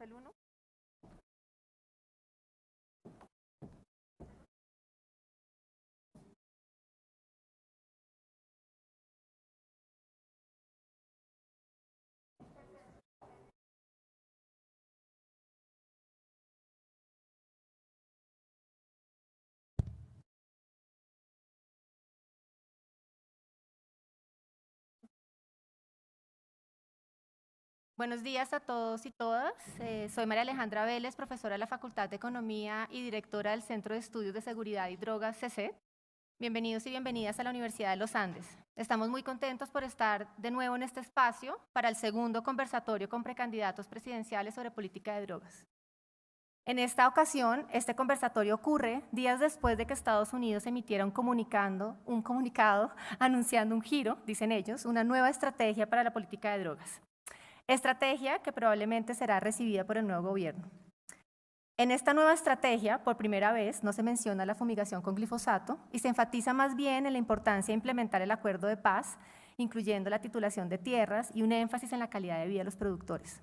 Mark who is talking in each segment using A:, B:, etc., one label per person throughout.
A: el 1. Buenos días a todos y todas. Soy María Alejandra Vélez, profesora de la Facultad de Economía y directora del Centro de Estudios de Seguridad y Drogas, CESED. Bienvenidos y bienvenidas a la Universidad de los Andes. Estamos muy contentos por estar de nuevo en este espacio para el segundo conversatorio con precandidatos presidenciales sobre política de drogas. En esta ocasión, este conversatorio ocurre días después de que Estados Unidos emitiera un comunicado anunciando un giro, dicen ellos, una nueva estrategia para la política de drogas. Estrategia que probablemente será recibida por el nuevo gobierno. En esta nueva estrategia, por primera vez, no se menciona la fumigación con glifosato y se enfatiza más bien en la importancia de implementar el acuerdo de paz, incluyendo la titulación de tierras y un énfasis en la calidad de vida de los productores.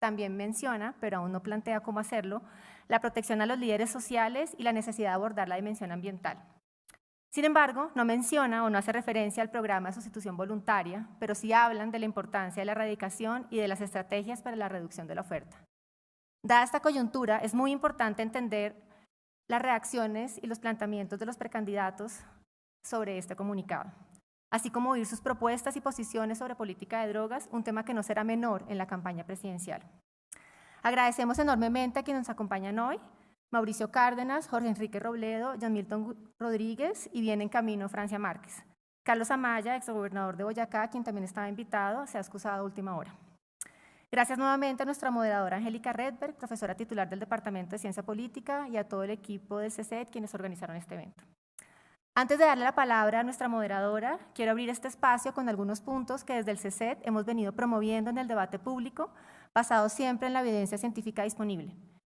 A: También menciona, pero aún no plantea cómo hacerlo, la protección a los líderes sociales y la necesidad de abordar la dimensión ambiental. Sin embargo, no menciona o no hace referencia al programa de sustitución voluntaria, pero sí hablan de la importancia de la erradicación y de las estrategias para la reducción de la oferta. Dada esta coyuntura, es muy importante entender las reacciones y los planteamientos de los precandidatos sobre este comunicado, así como oír sus propuestas y posiciones sobre política de drogas, un tema que no será menor en la campaña presidencial. Agradecemos enormemente a quienes nos acompañan hoy: Mauricio Cárdenas, Jorge Enrique Robledo, John Milton Rodríguez y viene en camino Francia Márquez. Carlos Amaya, exgobernador de Boyacá, quien también estaba invitado, se ha excusado a última hora. Gracias nuevamente a nuestra moderadora Angélica Redberg, profesora titular del Departamento de Ciencia Política, y a todo el equipo del CESED, quienes organizaron este evento. Antes de darle la palabra a nuestra moderadora, quiero abrir este espacio con algunos puntos que desde el CESED hemos venido promoviendo en el debate público, basados siempre en la evidencia científica disponible.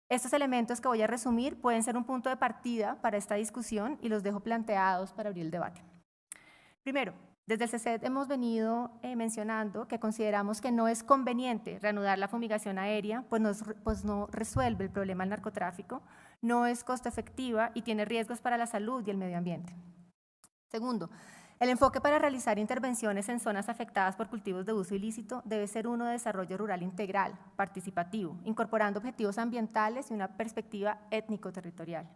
A: Estos elementos que voy a resumir pueden ser un punto de partida para esta discusión y los dejo planteados para abrir el debate. Primero, desde el CESED hemos venido mencionando que consideramos que no es conveniente reanudar la fumigación aérea, pues no resuelve el problema del narcotráfico, no es costo efectiva y tiene riesgos para la salud y el medio ambiente. Segundo, el enfoque para realizar intervenciones en zonas afectadas por cultivos de uso ilícito debe ser uno de desarrollo rural integral, participativo, incorporando objetivos ambientales y una perspectiva étnico-territorial.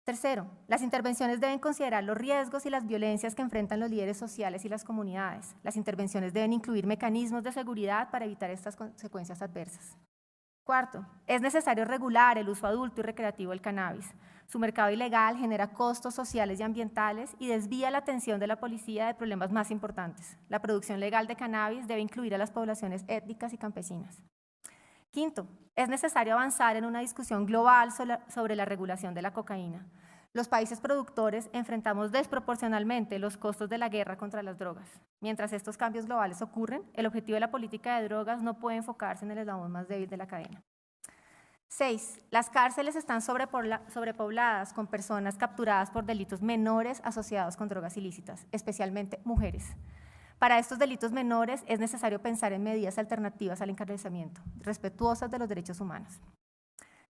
A: Tercero, las intervenciones deben considerar los riesgos y las violencias que enfrentan los líderes sociales y las comunidades. Las intervenciones deben incluir mecanismos de seguridad para evitar estas consecuencias adversas. Cuarto, es necesario regular el uso adulto y recreativo del cannabis. Su mercado ilegal genera costos sociales y ambientales y desvía la atención de la policía de problemas más importantes. La producción legal de cannabis debe incluir a las poblaciones étnicas y campesinas. Quinto, es necesario avanzar en una discusión global sobre la regulación de la cocaína. Los países productores enfrentamos desproporcionalmente los costos de la guerra contra las drogas. Mientras estos cambios globales ocurren, el objetivo de la política de drogas no puede enfocarse en el eslabón más débil de la cadena. 6. Las cárceles están sobrepobladas con personas capturadas por delitos menores asociados con drogas ilícitas, especialmente mujeres. Para estos delitos menores es necesario pensar en medidas alternativas al encarcelamiento, respetuosas de los derechos humanos.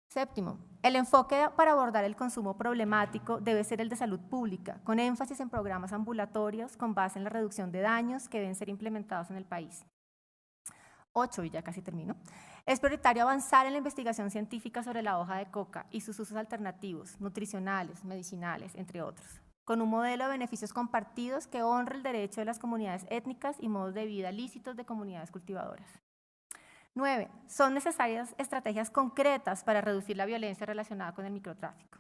A: Séptimo, el enfoque para abordar el consumo problemático debe ser el de salud pública, con énfasis en programas ambulatorios con base en la reducción de daños que deben ser implementados en el país. 8, y ya casi termino. Es prioritario avanzar en la investigación científica sobre la hoja de coca y sus usos alternativos, nutricionales, medicinales, entre otros, con un modelo de beneficios compartidos que honre el derecho de las comunidades étnicas y modos de vida lícitos de comunidades cultivadoras. 9. Son necesarias estrategias concretas para reducir la violencia relacionada con el microtráfico.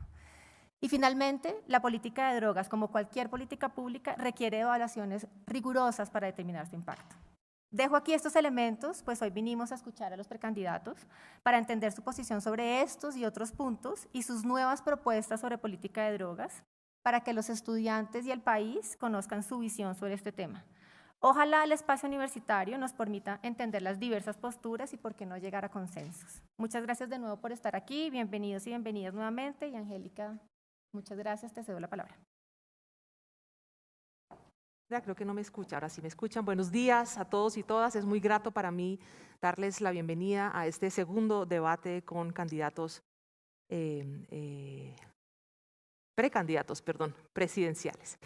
A: Y finalmente, la política de drogas, como cualquier política pública, requiere evaluaciones rigurosas para determinar su impacto. Dejo aquí estos elementos, pues hoy vinimos a escuchar a los precandidatos para entender su posición sobre estos y otros puntos y sus nuevas propuestas sobre política de drogas, para que los estudiantes y el país conozcan su visión sobre este tema. Ojalá el espacio universitario nos permita entender las diversas posturas y por qué no llegar a consensos. Muchas gracias de nuevo por estar aquí, bienvenidos y bienvenidas nuevamente, y Angélica, muchas gracias, te cedo la palabra.
B: Ya creo que no me escucha, ahora sí me escuchan. Buenos días a todos y todas. Es muy grato para mí darles la bienvenida a este segundo debate con candidatos, precandidatos, perdón, presidenciales.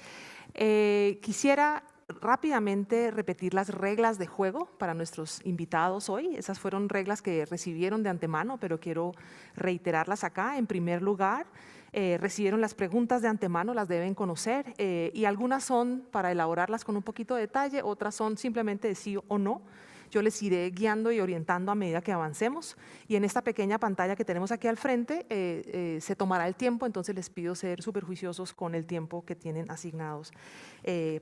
B: Quisiera rápidamente repetir las reglas de juego para nuestros invitados hoy. Esas fueron reglas que recibieron de antemano, pero quiero reiterarlas acá. En primer lugar, recibieron las preguntas de antemano, las deben conocer, y algunas son para elaborarlas con un poquito de detalle, otras son simplemente de sí o no. Yo les iré guiando y orientando a medida que avancemos, y en esta pequeña pantalla que tenemos aquí al frente se tomará el tiempo, entonces les pido ser súper juiciosos con el tiempo que tienen asignados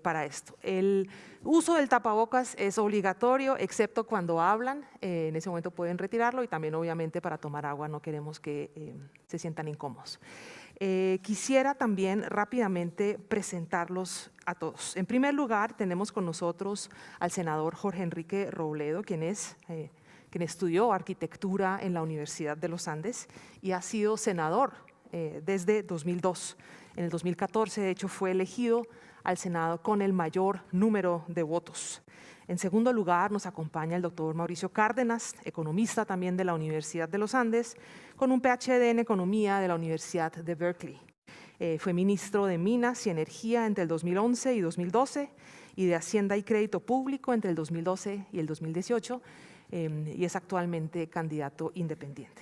B: para esto. El uso del tapabocas es obligatorio, excepto cuando hablan, en ese momento pueden retirarlo, y también obviamente para tomar agua no queremos que se sientan incómodos. Quisiera también rápidamente presentarlos a todos. En primer lugar, tenemos con nosotros al senador Jorge Enrique Robledo, quien estudió arquitectura en la Universidad de los Andes y ha sido senador desde 2002. En el 2014, de hecho, fue elegido al Senado con el mayor número de votos. En segundo lugar, nos acompaña el doctor Mauricio Cárdenas, economista también de la Universidad de los Andes, con un PhD en Economía de la Universidad de Berkeley. Fue ministro de Minas y Energía entre el 2011 y 2012 y de Hacienda y Crédito Público entre el 2012 y el 2018 y es actualmente candidato independiente.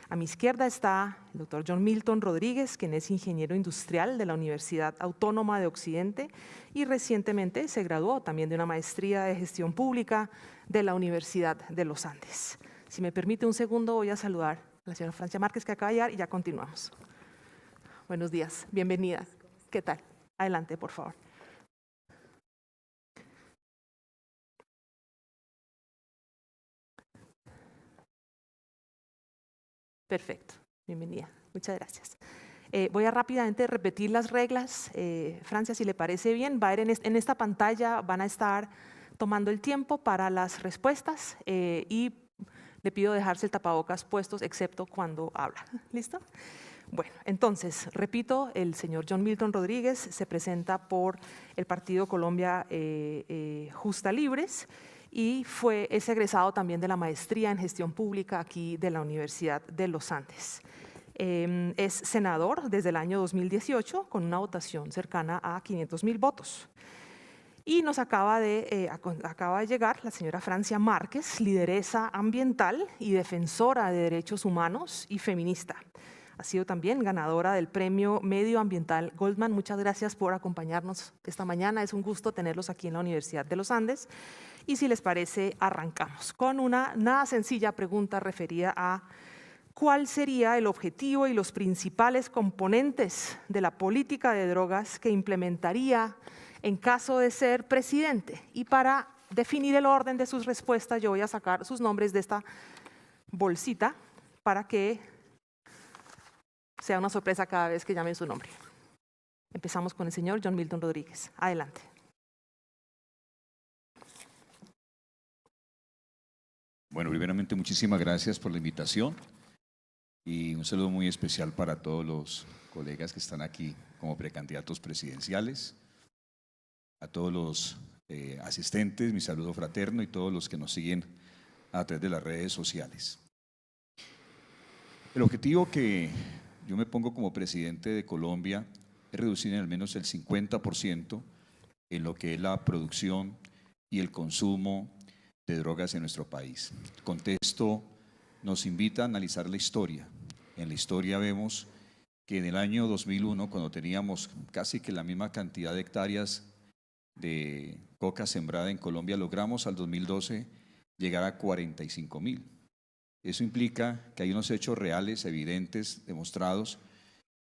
B: A mi izquierda está el doctor John Milton Rodríguez, quien es ingeniero industrial de la Universidad Autónoma de Occidente y recientemente se graduó también de una maestría de gestión pública de la Universidad de los Andes. Si me permite un segundo, voy a saludar a la señora Francia Márquez, que acaba de llegar, y ya continuamos. Buenos días, bienvenida. ¿Qué tal? Adelante, por favor. Perfecto, bienvenida. Muchas gracias. Voy a rápidamente repetir las reglas. Francia, si le parece bien, va a ir en esta pantalla, van a estar tomando el tiempo para las respuestas y le pido dejarse el tapabocas puestos, excepto cuando habla. ¿Listo? Bueno, entonces, repito, el señor John Milton Rodríguez se presenta por el Partido Colombia Justa Libres y es egresado también de la maestría en gestión pública aquí de la Universidad de los Andes. Es senador desde el año 2018 con una votación cercana a 500,000 votos. Y nos acaba de llegar la señora Francia Márquez, lideresa ambiental y defensora de derechos humanos y feminista. Ha sido también ganadora del Premio Medioambiental Goldman. Muchas gracias por acompañarnos esta mañana. Es un gusto tenerlos aquí en la Universidad de los Andes. Y si les parece, arrancamos con una nada sencilla pregunta referida a ¿cuál sería el objetivo y los principales componentes de la política de drogas que implementaría en caso de ser presidente? Y para definir el orden de sus respuestas, yo voy a sacar sus nombres de esta bolsita para que sea una sorpresa cada vez que llamen su nombre. Empezamos con el señor John Milton Rodríguez. Adelante.
C: Bueno, primeramente muchísimas gracias por la invitación y un saludo muy especial para todos los colegas que están aquí como precandidatos presidenciales, a todos los asistentes, mi saludo fraterno y todos los que nos siguen a través de las redes sociales. El objetivo que yo me pongo como presidente de Colombia es reducir en al menos el 50% en lo que es la producción y el consumo de drogas en nuestro país. El contexto nos invita a analizar la historia. En la historia vemos que en el año 2001, cuando teníamos casi que la misma cantidad de hectáreas de coca sembrada en Colombia, logramos al 2012 llegar a 45,000. Eso implica que hay unos hechos reales, evidentes, demostrados,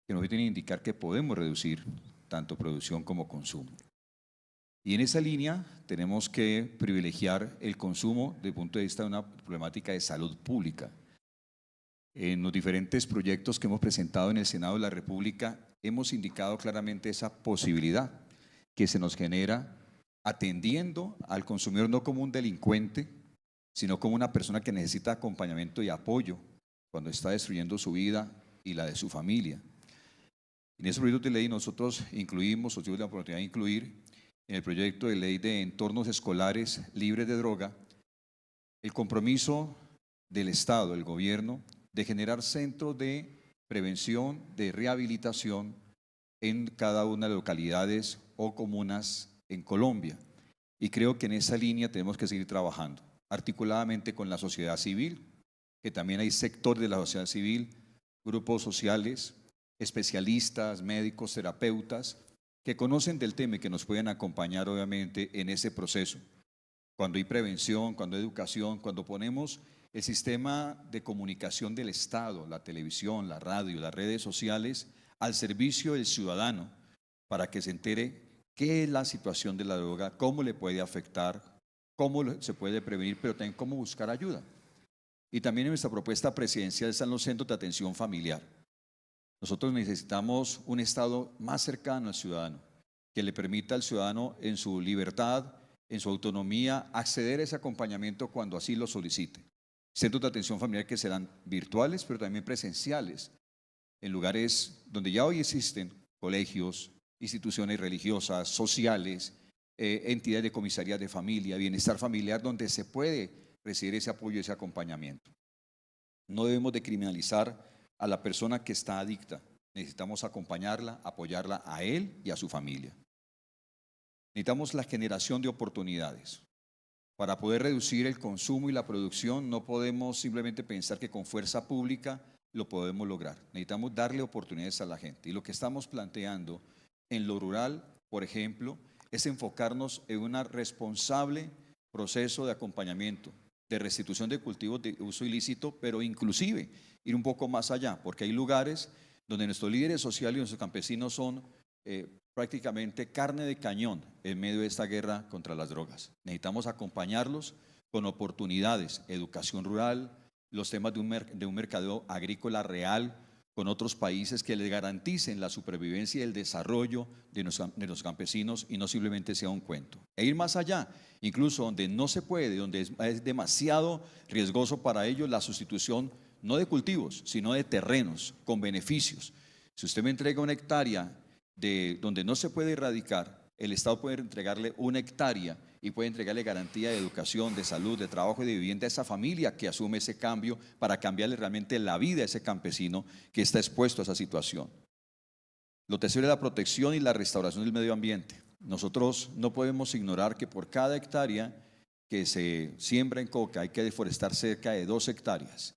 C: que nos tienen que indicar que podemos reducir tanto producción como consumo. Y en esa línea tenemos que privilegiar el consumo desde el punto de vista de una problemática de salud pública. En los diferentes proyectos que hemos presentado en el Senado de la República hemos indicado claramente esa posibilidad que se nos genera atendiendo al consumidor no como un delincuente, sino como una persona que necesita acompañamiento y apoyo cuando está destruyendo su vida y la de su familia. En ese proyecto de ley nosotros incluimos, o tuvimos la oportunidad de incluir, en el proyecto de ley de entornos escolares libres de droga, el compromiso del Estado, del gobierno, de generar centros de prevención, de rehabilitación en cada una de las localidades o comunas en Colombia. Y creo que en esa línea tenemos que seguir trabajando, articuladamente con la sociedad civil, que también hay sectores de la sociedad civil, grupos sociales, especialistas, médicos, terapeutas, que conocen del tema y que nos pueden acompañar obviamente en ese proceso. Cuando hay prevención, cuando hay educación, cuando ponemos el sistema de comunicación del Estado, la televisión, la radio, las redes sociales, al servicio del ciudadano, para que se entere qué es la situación de la droga, cómo le puede afectar, cómo se puede prevenir, pero también cómo buscar ayuda. Y también en nuestra propuesta presidencial están los centros de atención familiar. Nosotros necesitamos un Estado más cercano al ciudadano, que le permita al ciudadano en su libertad, en su autonomía, acceder a ese acompañamiento cuando así lo solicite. Centros de atención familiar que serán virtuales, pero también presenciales, en lugares donde ya hoy existen colegios, instituciones religiosas, sociales, entidades de comisarías de familia, bienestar familiar, donde se puede recibir ese apoyo y ese acompañamiento. No debemos de criminalizar a la persona que está adicta. Necesitamos acompañarla, apoyarla a él y a su familia. Necesitamos la generación de oportunidades. Para poder reducir el consumo y la producción, no podemos simplemente pensar que con fuerza pública lo podemos lograr. Necesitamos darle oportunidades a la gente. Y lo que estamos planteando en lo rural, por ejemplo, es enfocarnos en un responsable proceso de acompañamiento, de restitución de cultivos de uso ilícito, pero inclusive ir un poco más allá, porque hay lugares donde nuestros líderes sociales y nuestros campesinos son prácticamente carne de cañón en medio de esta guerra contra las drogas. Necesitamos acompañarlos con oportunidades, educación rural, los temas de un mercadeo agrícola real con otros países que les garanticen la supervivencia y el desarrollo de los campesinos y no simplemente sea un cuento. E ir más allá, incluso donde no se puede, donde es demasiado riesgoso para ellos, la sustitución no de cultivos, sino de terrenos con beneficios. Si usted me entrega una hectárea de donde no se puede erradicar, el Estado puede entregarle una hectárea y puede entregarle garantía de educación, de salud, de trabajo y de vivienda a esa familia que asume ese cambio para cambiarle realmente la vida a ese campesino que está expuesto a esa situación. Lo tercero es la protección y la restauración del medio ambiente. Nosotros no podemos ignorar que por cada hectárea que se siembra en coca hay que deforestar cerca de 2 hectáreas.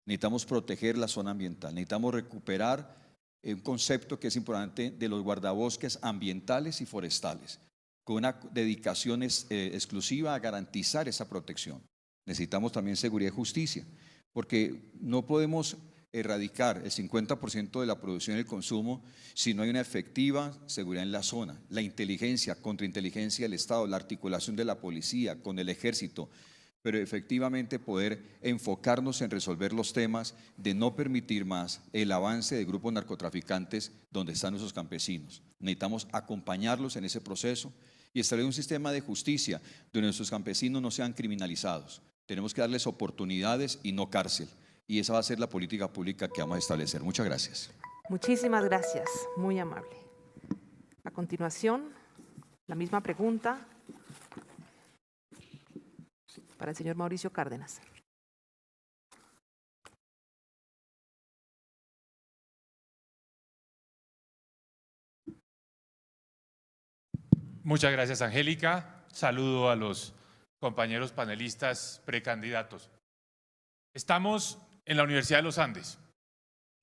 C: Necesitamos proteger la zona ambiental, necesitamos recuperar un concepto que es importante de los guardabosques ambientales y forestales, con una dedicación exclusiva a garantizar esa protección. Necesitamos también seguridad y justicia, porque no podemos erradicar el 50% de la producción y el consumo si no hay una efectiva seguridad en la zona. La inteligencia, contrainteligencia del Estado, la articulación de la policía con el ejército, pero efectivamente poder enfocarnos en resolver los temas de no permitir más el avance de grupos narcotraficantes donde están nuestros campesinos. Necesitamos acompañarlos en ese proceso y establecer un sistema de justicia donde nuestros campesinos no sean criminalizados. Tenemos que darles oportunidades y no cárcel. Y esa va a ser la política pública que vamos a establecer. Muchas gracias.
B: Muchísimas gracias, muy amable. A continuación, la misma pregunta para el señor Mauricio Cárdenas.
D: Muchas gracias, Angélica. Saludo a los compañeros panelistas precandidatos. Estamos en la Universidad de los Andes.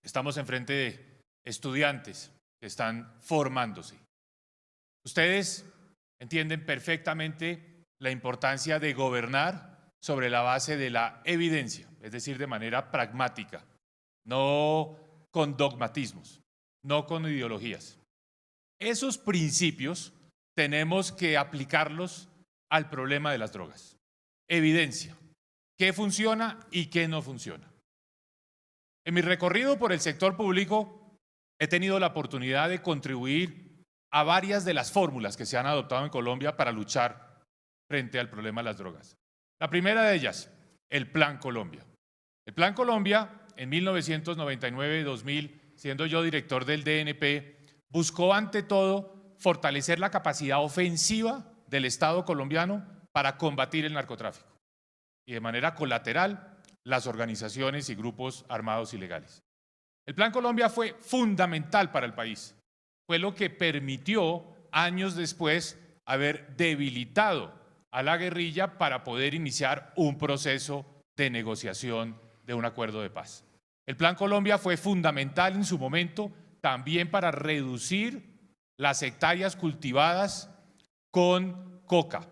D: Estamos enfrente de estudiantes que están formándose. Ustedes entienden perfectamente la importancia de gobernar sobre la base de la evidencia, es decir, de manera pragmática, no con dogmatismos, no con ideologías. Esos principios tenemos que aplicarlos al problema de las drogas. Evidencia, qué funciona y qué no funciona. En mi recorrido por el sector público he tenido la oportunidad de contribuir a varias de las fórmulas que se han adoptado en Colombia para luchar frente al problema de las drogas. La primera de ellas, el Plan Colombia. El Plan Colombia, en 1999-2000, siendo yo director del DNP, buscó ante todo fortalecer la capacidad ofensiva del Estado colombiano para combatir el narcotráfico y de manera colateral las organizaciones y grupos armados ilegales. El Plan Colombia fue fundamental para el país. Fue lo que permitió, años después, haber debilitado a la guerrilla para poder iniciar un proceso de negociación de un acuerdo de paz. El Plan Colombia fue fundamental en su momento también para reducir las hectáreas cultivadas con coca.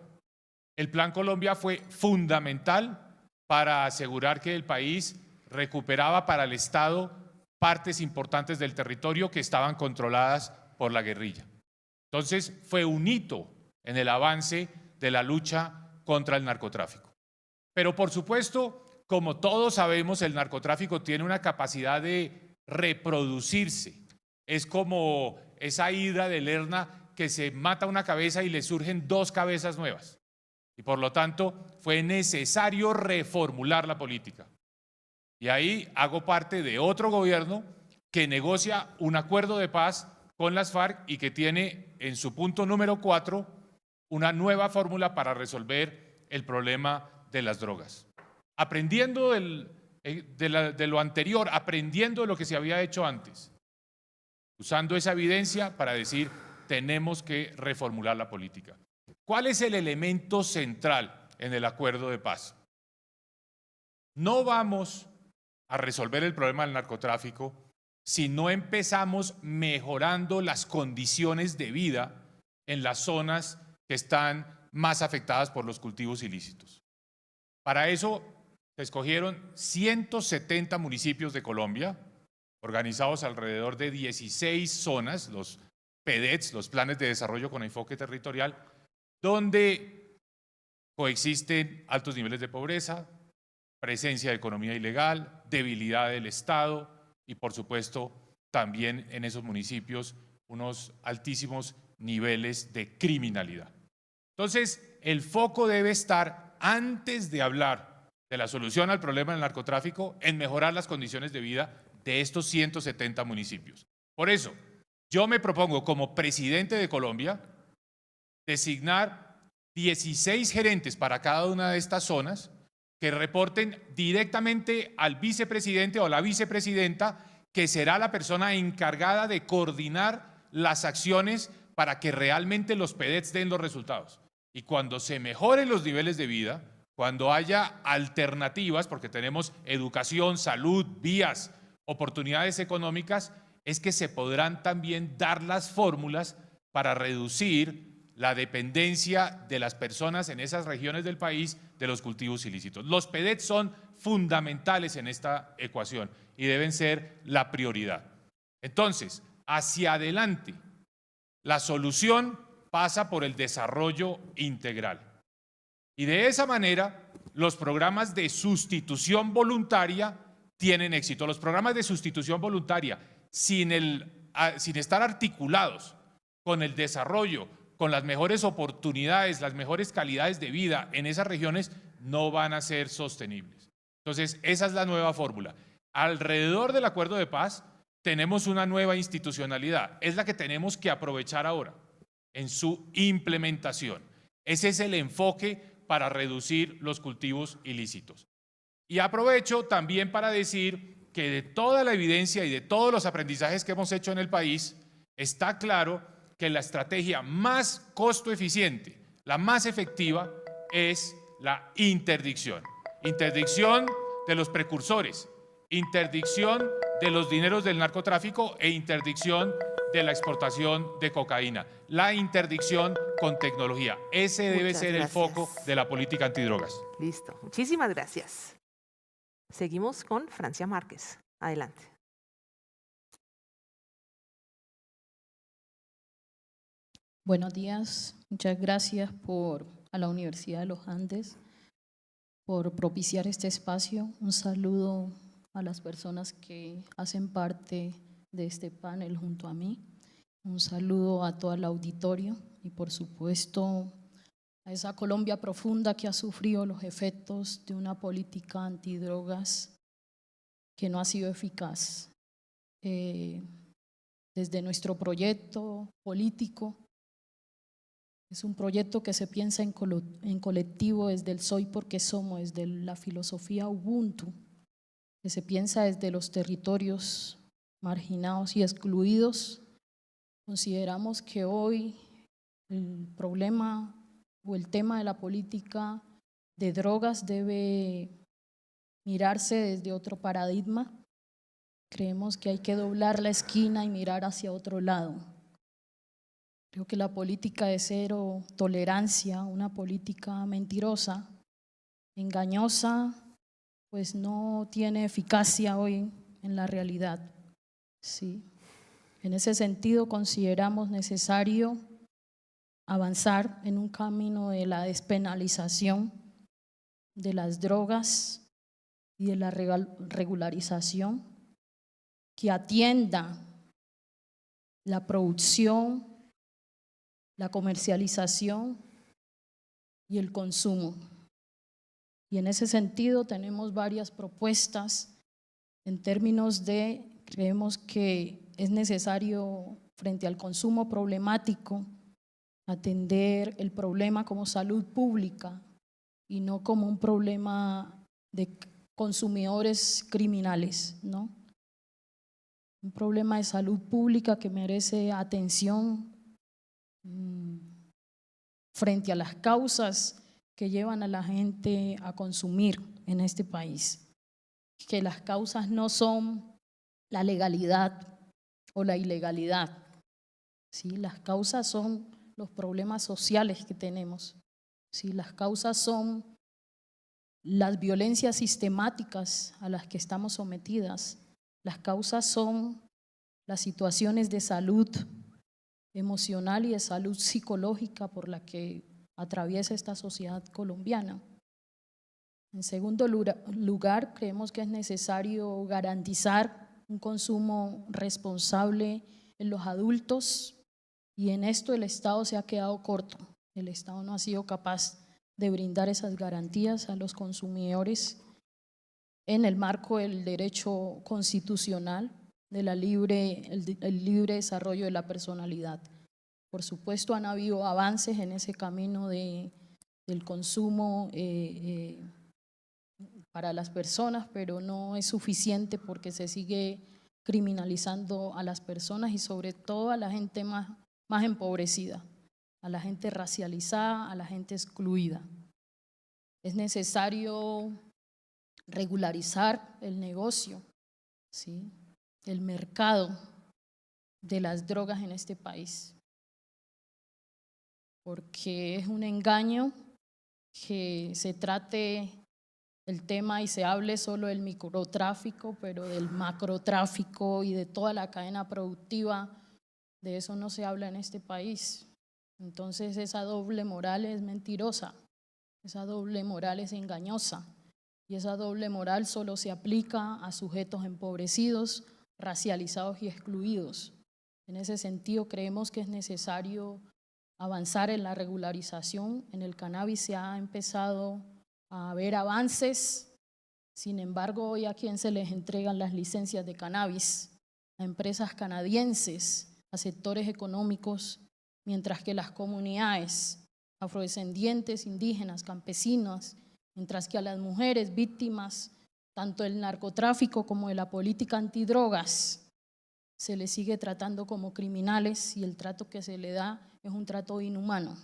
D: El Plan Colombia fue fundamental para asegurar que el país recuperaba para el Estado partes importantes del territorio que estaban controladas por la guerrilla. Entonces, fue un hito en el avance de la lucha contra el narcotráfico. Pero, por supuesto, como todos sabemos, el narcotráfico tiene una capacidad de reproducirse. Es como esa hidra de Lerna que se mata una cabeza y le surgen 2 cabezas nuevas. Y por lo tanto, fue necesario reformular la política. Y ahí hago parte de otro gobierno que negocia un acuerdo de paz con las FARC y que tiene en su punto número 4 una nueva fórmula para resolver el problema de las drogas. Aprendiendo de lo anterior, aprendiendo de lo que se había hecho antes, usando esa evidencia para decir, tenemos que reformular la política. ¿Cuál es el elemento central en el acuerdo de paz? No vamos a resolver el problema del narcotráfico si no empezamos mejorando las condiciones de vida en las zonas que están más afectadas por los cultivos ilícitos. Para eso se escogieron 170 municipios de Colombia, organizados alrededor de 16 zonas, los PDETs, los planes de desarrollo con enfoque territorial, donde coexisten altos niveles de pobreza, presencia de economía ilegal, debilidad del Estado y, por supuesto, también en esos municipios unos altísimos niveles de criminalidad. Entonces, el foco debe estar, antes de hablar de la solución al problema del narcotráfico, en mejorar las condiciones de vida de estos 170 municipios. Por eso, yo me propongo como presidente de Colombia designar 16 gerentes para cada una de estas zonas que reporten directamente al vicepresidente o la vicepresidenta, que será la persona encargada de coordinar las acciones para que realmente los PDETs den los resultados. Y cuando se mejoren los niveles de vida, cuando haya alternativas, porque tenemos educación, salud, vías, oportunidades económicas, es que se podrán también dar las fórmulas para reducir la dependencia de las personas en esas regiones del país de los cultivos ilícitos. Los PDETs son fundamentales en esta ecuación y deben ser la prioridad. Entonces, hacia adelante, la solución pasa por el desarrollo integral. Y de esa manera, los programas de sustitución voluntaria tienen éxito. Los programas de sustitución voluntaria, sin estar articulados con el desarrollo, con las mejores oportunidades, las mejores calidades de vida en esas regiones, no van a ser sostenibles. Entonces, esa es la nueva fórmula. Alrededor del acuerdo de paz tenemos una nueva institucionalidad. Es la que tenemos que aprovechar ahora en su implementación. Ese es el enfoque para reducir los cultivos ilícitos. Y aprovecho también para decir que de toda la evidencia y de todos los aprendizajes que hemos hecho en el país, está claro que la estrategia más costo eficiente, la más efectiva, es la interdicción. Interdicción de los precursores, interdicción de los dineros del narcotráfico e interdicción de la exportación de cocaína. La interdicción con tecnología. Ese debe ser el foco de la política antidrogas.
B: Listo. Muchísimas gracias. Seguimos con Francia Márquez. Adelante.
E: Buenos días, muchas gracias a la Universidad de los Andes por propiciar este espacio. Un saludo a las personas que hacen parte de este panel junto a mí. Un saludo a todo el auditorio y, por supuesto, a esa Colombia profunda que ha sufrido los efectos de una política antidrogas que no ha sido eficaz. Desde nuestro proyecto político, Es un proyecto que se piensa en colectivo desde el soy porque somos, desde la filosofía Ubuntu, que se piensa desde los territorios marginados y excluidos. Consideramos que hoy el problema o el tema de la política de drogas debe mirarse desde otro paradigma. Creemos que hay que doblar la esquina y mirar hacia otro lado. Creo que la política de cero tolerancia, una política mentirosa, engañosa, pues no tiene eficacia hoy en la realidad. Sí. En ese sentido, consideramos necesario avanzar en un camino de la despenalización de las drogas y de la regularización que atienda la producción, la comercialización y el consumo. Y en ese sentido tenemos varias propuestas en términos de, creemos que es necesario frente al consumo problemático atender el problema como salud pública y no como un problema de consumidores criminales, ¿no? Un problema de salud pública que merece atención frente a las causas que llevan a la gente a consumir en este país. Que las causas no son la legalidad o la ilegalidad, ¿sí? Las causas son los problemas sociales que tenemos, ¿sí? Las causas son las violencias sistemáticas a las que estamos sometidas, las causas son las situaciones de salud emocional y de salud psicológica por la que atraviesa esta sociedad colombiana. En segundo lugar, creemos que es necesario garantizar un consumo responsable en los adultos y en esto el Estado se ha quedado corto. El Estado no ha sido capaz de brindar esas garantías a los consumidores en el marco del derecho constitucional de el libre desarrollo de la personalidad. Por supuesto, han habido avances en ese camino del consumo para las personas, pero no es suficiente porque se sigue criminalizando a las personas y sobre todo a la gente más empobrecida, a la gente racializada, a la gente excluida. Es necesario regularizar el negocio, ¿sí? El mercado de las drogas en este país, porque es un engaño que se trate el tema y se hable solo del microtráfico, pero del macrotráfico y de toda la cadena productiva, de eso no se habla en este país. Entonces esa doble moral es mentirosa, esa doble moral es engañosa y esa doble moral solo se aplica a sujetos empobrecidos, racializados y excluidos. En ese sentido creemos que es necesario avanzar en la regularización. En el cannabis se ha empezado a haber avances, sin embargo hoy a quién se les entregan las licencias de cannabis, a empresas canadienses, a sectores económicos, mientras que las comunidades afrodescendientes, indígenas, campesinas, mientras que a las mujeres víctimas tanto del narcotráfico como de la política antidrogas se les sigue tratando como criminales y el trato que se le da es un trato inhumano.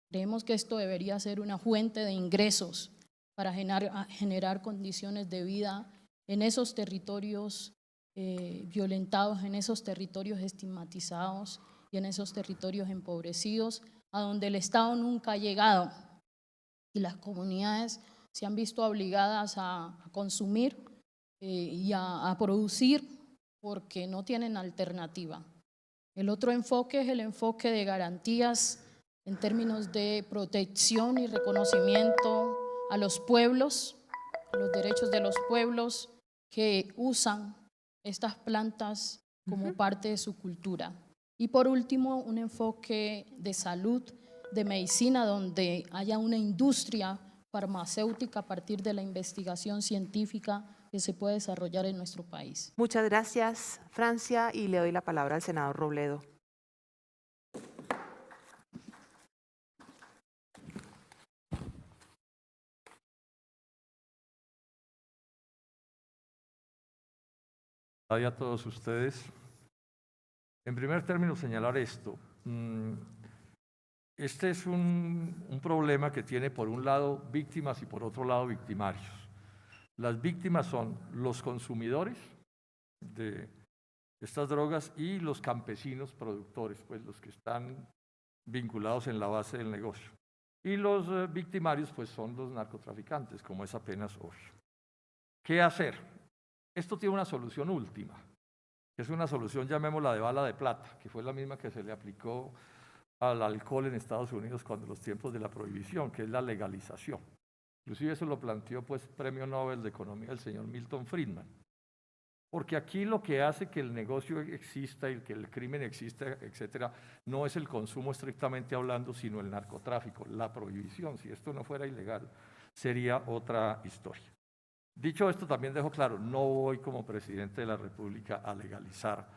E: Creemos que esto debería ser una fuente de ingresos para generar condiciones de vida en esos territorios violentados, en esos territorios estigmatizados y en esos territorios empobrecidos, a donde el Estado nunca ha llegado y las comunidades se han visto obligadas a consumir y a producir porque no tienen alternativa. El otro enfoque es el enfoque de garantías en términos de protección y reconocimiento a los pueblos, a los derechos de los pueblos que usan estas plantas como parte de su cultura. Y por último, un enfoque de salud, de medicina, donde haya una industria farmacéutica a partir de la investigación científica que se puede desarrollar en nuestro país.
B: Muchas gracias, Francia, y le doy la palabra al senador Robledo.
F: y a todos ustedes. En primer término, señalar esto. Este es un problema que tiene por un lado víctimas y por otro lado victimarios. Las víctimas son los consumidores de estas drogas y los campesinos productores, pues los que están vinculados en la base del negocio. Y los victimarios pues son los narcotraficantes, como es apenas obvio. ¿Qué hacer? Esto tiene una solución última, que es una solución, llamémosla de bala de plata, que fue la misma que se le aplicó al alcohol en Estados Unidos cuando los tiempos de la prohibición, que es la legalización. Inclusive eso lo planteó pues Premio Nobel de Economía el señor Milton Friedman. Porque aquí lo que hace que el negocio exista y que el crimen exista, etcétera, no es el consumo estrictamente hablando, sino el narcotráfico, la prohibición. Si esto no fuera ilegal, sería otra historia. Dicho esto, también dejo claro, no voy como presidente de la República a legalizar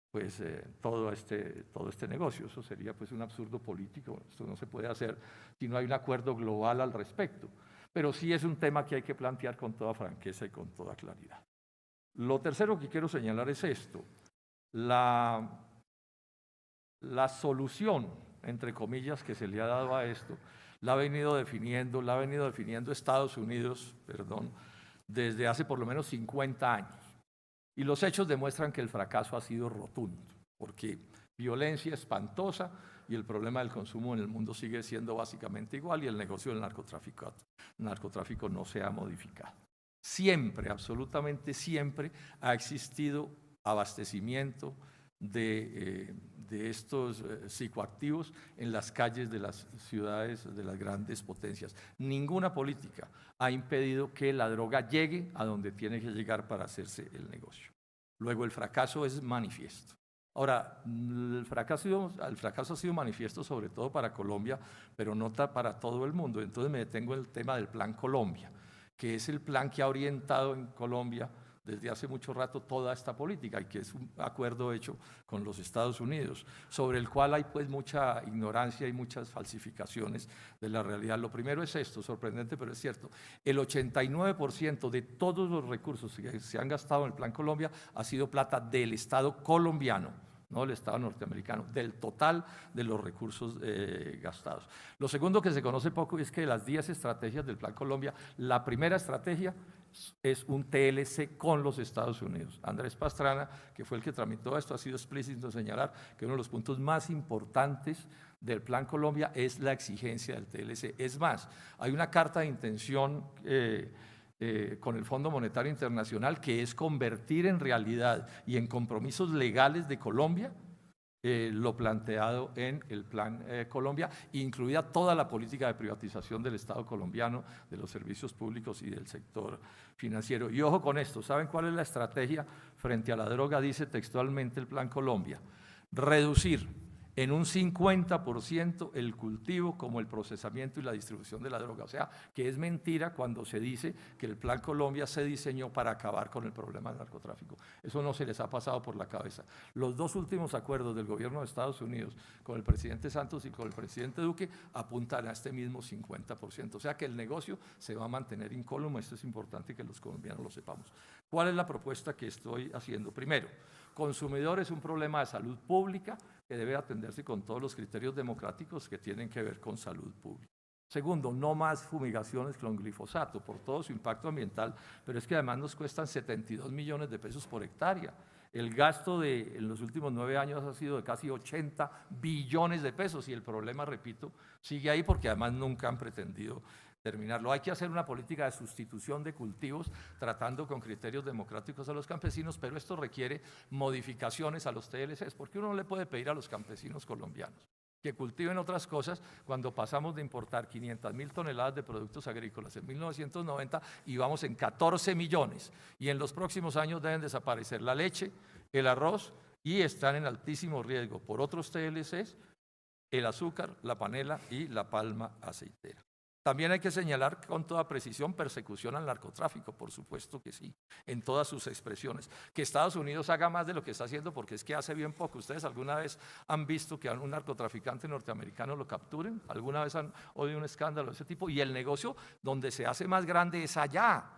F: pues, todo este negocio. Eso sería pues, un absurdo político. Esto no se puede hacer si no hay un acuerdo global al respecto. Pero sí es un tema que hay que plantear con toda franqueza y con toda claridad. Lo tercero que quiero señalar es esto. La solución, entre comillas, que se le ha dado a esto, la ha venido definiendo Estados Unidos, desde hace por lo menos 50 años. Y los hechos demuestran que el fracaso ha sido rotundo, porque violencia espantosa y el problema del consumo en el mundo sigue siendo básicamente igual y el negocio del narcotráfico no se ha modificado. Siempre, absolutamente siempre, ha existido abastecimiento de estos psicoactivos en las calles de las ciudades de las grandes potencias. Ninguna política ha impedido que la droga llegue a donde tiene que llegar para hacerse el negocio. Luego el fracaso es manifiesto. Ahora, el fracaso ha sido manifiesto sobre todo para Colombia, pero no para todo el mundo. Entonces me detengo en el tema del Plan Colombia, que es el plan que ha orientado en Colombia desde hace mucho rato toda esta política y que es un acuerdo hecho con los Estados Unidos, sobre el cual hay pues mucha ignorancia y muchas falsificaciones de la realidad. Lo primero es esto, sorprendente pero es cierto, el 89% de todos los recursos que se han gastado en el Plan Colombia ha sido plata del Estado colombiano, no del Estado norteamericano, del total de los recursos gastados. Lo segundo que se conoce poco es que de las 10 estrategias del Plan Colombia, la primera estrategia es un TLC con los Estados Unidos. Andrés Pastrana, que fue el que tramitó esto, ha sido explícito en señalar que uno de los puntos más importantes del Plan Colombia es la exigencia del TLC. Es más, hay una carta de intención con el Fondo Monetario Internacional que es convertir en realidad y en compromisos legales de Colombia lo planteado en el Plan Colombia, incluida toda la política de privatización del Estado colombiano, de los servicios públicos y del sector financiero. Y ojo con esto, ¿saben cuál es la estrategia frente a la droga? Dice textualmente el Plan Colombia: reducir en un 50% el cultivo como el procesamiento y la distribución de la droga. O sea, que es mentira cuando se dice que el Plan Colombia se diseñó para acabar con el problema del narcotráfico. Eso no se les ha pasado por la cabeza. Los dos últimos acuerdos del gobierno de Estados Unidos con el presidente Santos y con el presidente Duque apuntan a este mismo 50%. O sea, que el negocio se va a mantener incólume. Esto es importante que los colombianos lo sepamos. ¿Cuál es la propuesta que estoy haciendo? Primero, consumidor es un problema de salud pública que debe atenderse con todos los criterios democráticos que tienen que ver con salud pública. Segundo, no más fumigaciones con glifosato por todo su impacto ambiental, pero es que además nos cuestan 72 millones de pesos por hectárea. El gasto en los últimos 9 años ha sido de casi 80 billones de pesos y el problema, repito, sigue ahí porque además nunca han pretendido terminarlo. Hay que hacer una política de sustitución de cultivos tratando con criterios democráticos a los campesinos, pero esto requiere modificaciones a los TLCs, porque uno no le puede pedir a los campesinos colombianos que cultiven otras cosas cuando pasamos de importar 500.000 toneladas de productos agrícolas en 1990 y vamos en 14 millones. Y en los próximos años deben desaparecer la leche, el arroz y están en altísimo riesgo por otros TLCs, el azúcar, la panela y la palma aceitera. También hay que señalar con toda precisión persecución al narcotráfico, por supuesto que sí, en todas sus expresiones. Que Estados Unidos haga más de lo que está haciendo, porque es que hace bien poco. ¿Ustedes alguna vez han visto que a un narcotraficante norteamericano lo capturen? ¿Alguna vez han oído un escándalo de ese tipo? Y el negocio donde se hace más grande es allá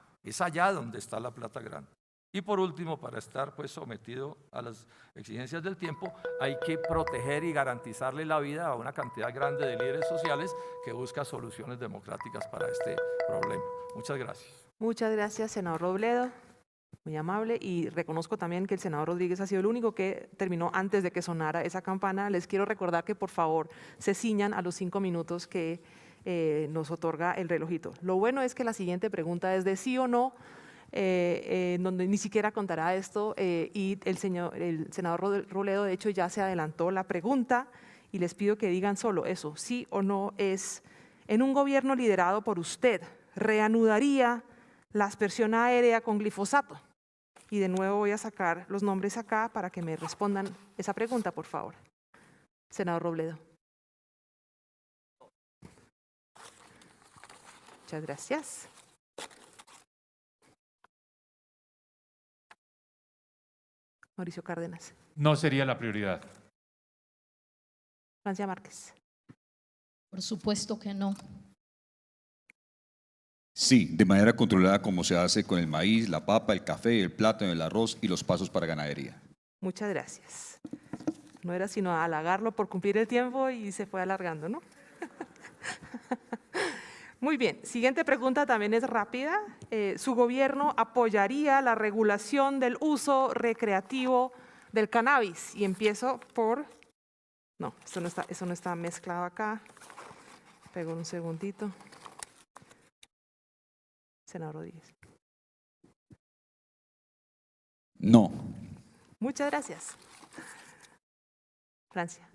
F: donde está la plata grande. Y por último, para estar pues sometido a las exigencias del tiempo, hay que proteger y garantizarle la vida a una cantidad grande de líderes sociales que buscan soluciones democráticas para este problema. Muchas gracias.
B: Muchas gracias, senador Robledo. Muy amable, y reconozco también que el senador Rodríguez ha sido el único que terminó antes de que sonara esa campana. Les quiero recordar que por favor se ciñan a los 5 minutos que nos otorga el relojito. Lo bueno es que la siguiente pregunta es de sí o no, donde ni siquiera contará esto, y el senador Robledo de hecho ya se adelantó la pregunta, y les pido que digan solo eso, sí o no. Es: en un gobierno liderado por usted, ¿reanudaría la aspersión aérea con glifosato? Y de nuevo voy a sacar los nombres acá para que me respondan esa pregunta, por favor. Senador Robledo. Muchas gracias. Mauricio Cárdenas.
D: No sería la prioridad.
B: Francia Márquez.
E: Por supuesto que no.
C: Sí, de manera controlada como se hace con el maíz, la papa, el café, el plátano, el arroz y los pasos para ganadería.
B: Muchas gracias. No era sino halagarlo por cumplir el tiempo y se fue alargando, ¿no? Muy bien, siguiente pregunta también es rápida. ¿Su gobierno apoyaría la regulación del uso recreativo del cannabis? Y empiezo por… No, eso no está mezclado acá. Pego un segundito. Senador Rodríguez.
C: No.
B: Muchas gracias. Francia.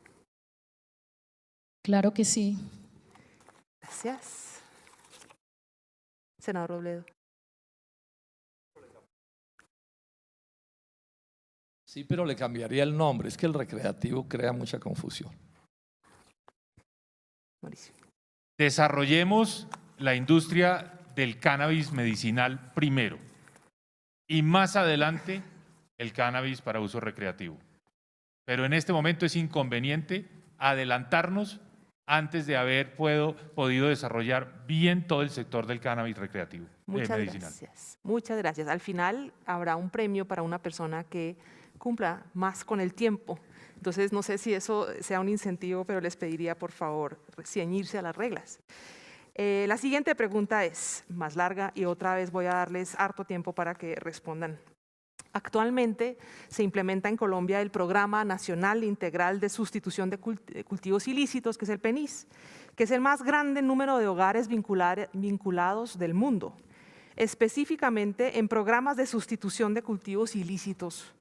E: Claro que sí.
B: Gracias. Senador Robledo.
F: Sí, pero le cambiaría el nombre. Es que el recreativo crea mucha confusión.
B: Mauricio.
D: Desarrollemos la industria del cannabis medicinal primero y más adelante el cannabis para uso recreativo. Pero en este momento es inconveniente adelantarnos antes de haber podido desarrollar bien todo el sector del cannabis recreativo,
B: Muchas
D: medicinal.
B: gracias. Muchas gracias. Al final habrá un premio para una persona que cumpla más con el tiempo. Entonces, no sé si eso sea un incentivo, pero les pediría, por favor, ceñirse a las reglas. La siguiente pregunta es más larga y otra vez voy a darles harto tiempo para que respondan. Actualmente se implementa en Colombia el Programa Nacional Integral de Sustitución de Cultivos Ilícitos, que es el PENIS, que es el más grande número de hogares vinculados del mundo. Específicamente en programas de sustitución de cultivos ilícitos,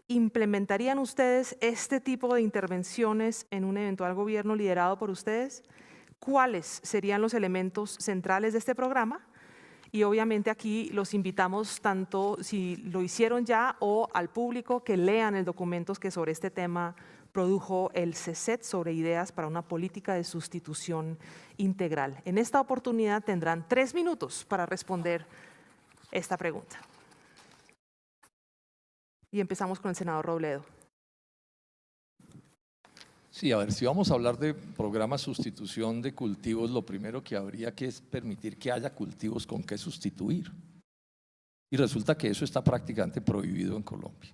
B: ¿implementarían ustedes este tipo de intervenciones en un eventual gobierno liderado por ustedes? ¿Cuáles serían los elementos centrales de este programa? Y obviamente aquí los invitamos tanto si lo hicieron ya o al público que lean el documento que sobre este tema produjo el CESET sobre ideas para una política de sustitución integral. En esta oportunidad tendrán 3 minutos para responder esta pregunta. Y empezamos con el senador Robledo.
F: Sí, a ver, si vamos a hablar de programas de sustitución de cultivos, lo primero que habría que es permitir que haya cultivos con que sustituir. Y resulta que eso está prácticamente prohibido en Colombia.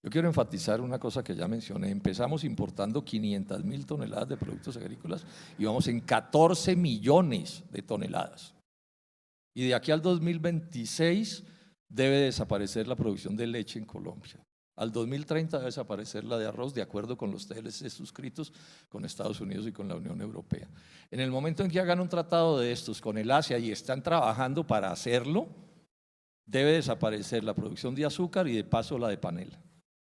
F: Yo quiero enfatizar una cosa que ya mencioné. Empezamos importando 500.000 toneladas de productos agrícolas y vamos en 14 millones de toneladas. Y de aquí al 2026 debe desaparecer la producción de leche en Colombia. Al 2030 debe desaparecer la de arroz, de acuerdo con los TLC suscritos con Estados Unidos y con la Unión Europea. En el momento en que hagan un tratado de estos con el Asia y están trabajando para hacerlo, debe desaparecer la producción de azúcar y de paso la de panela.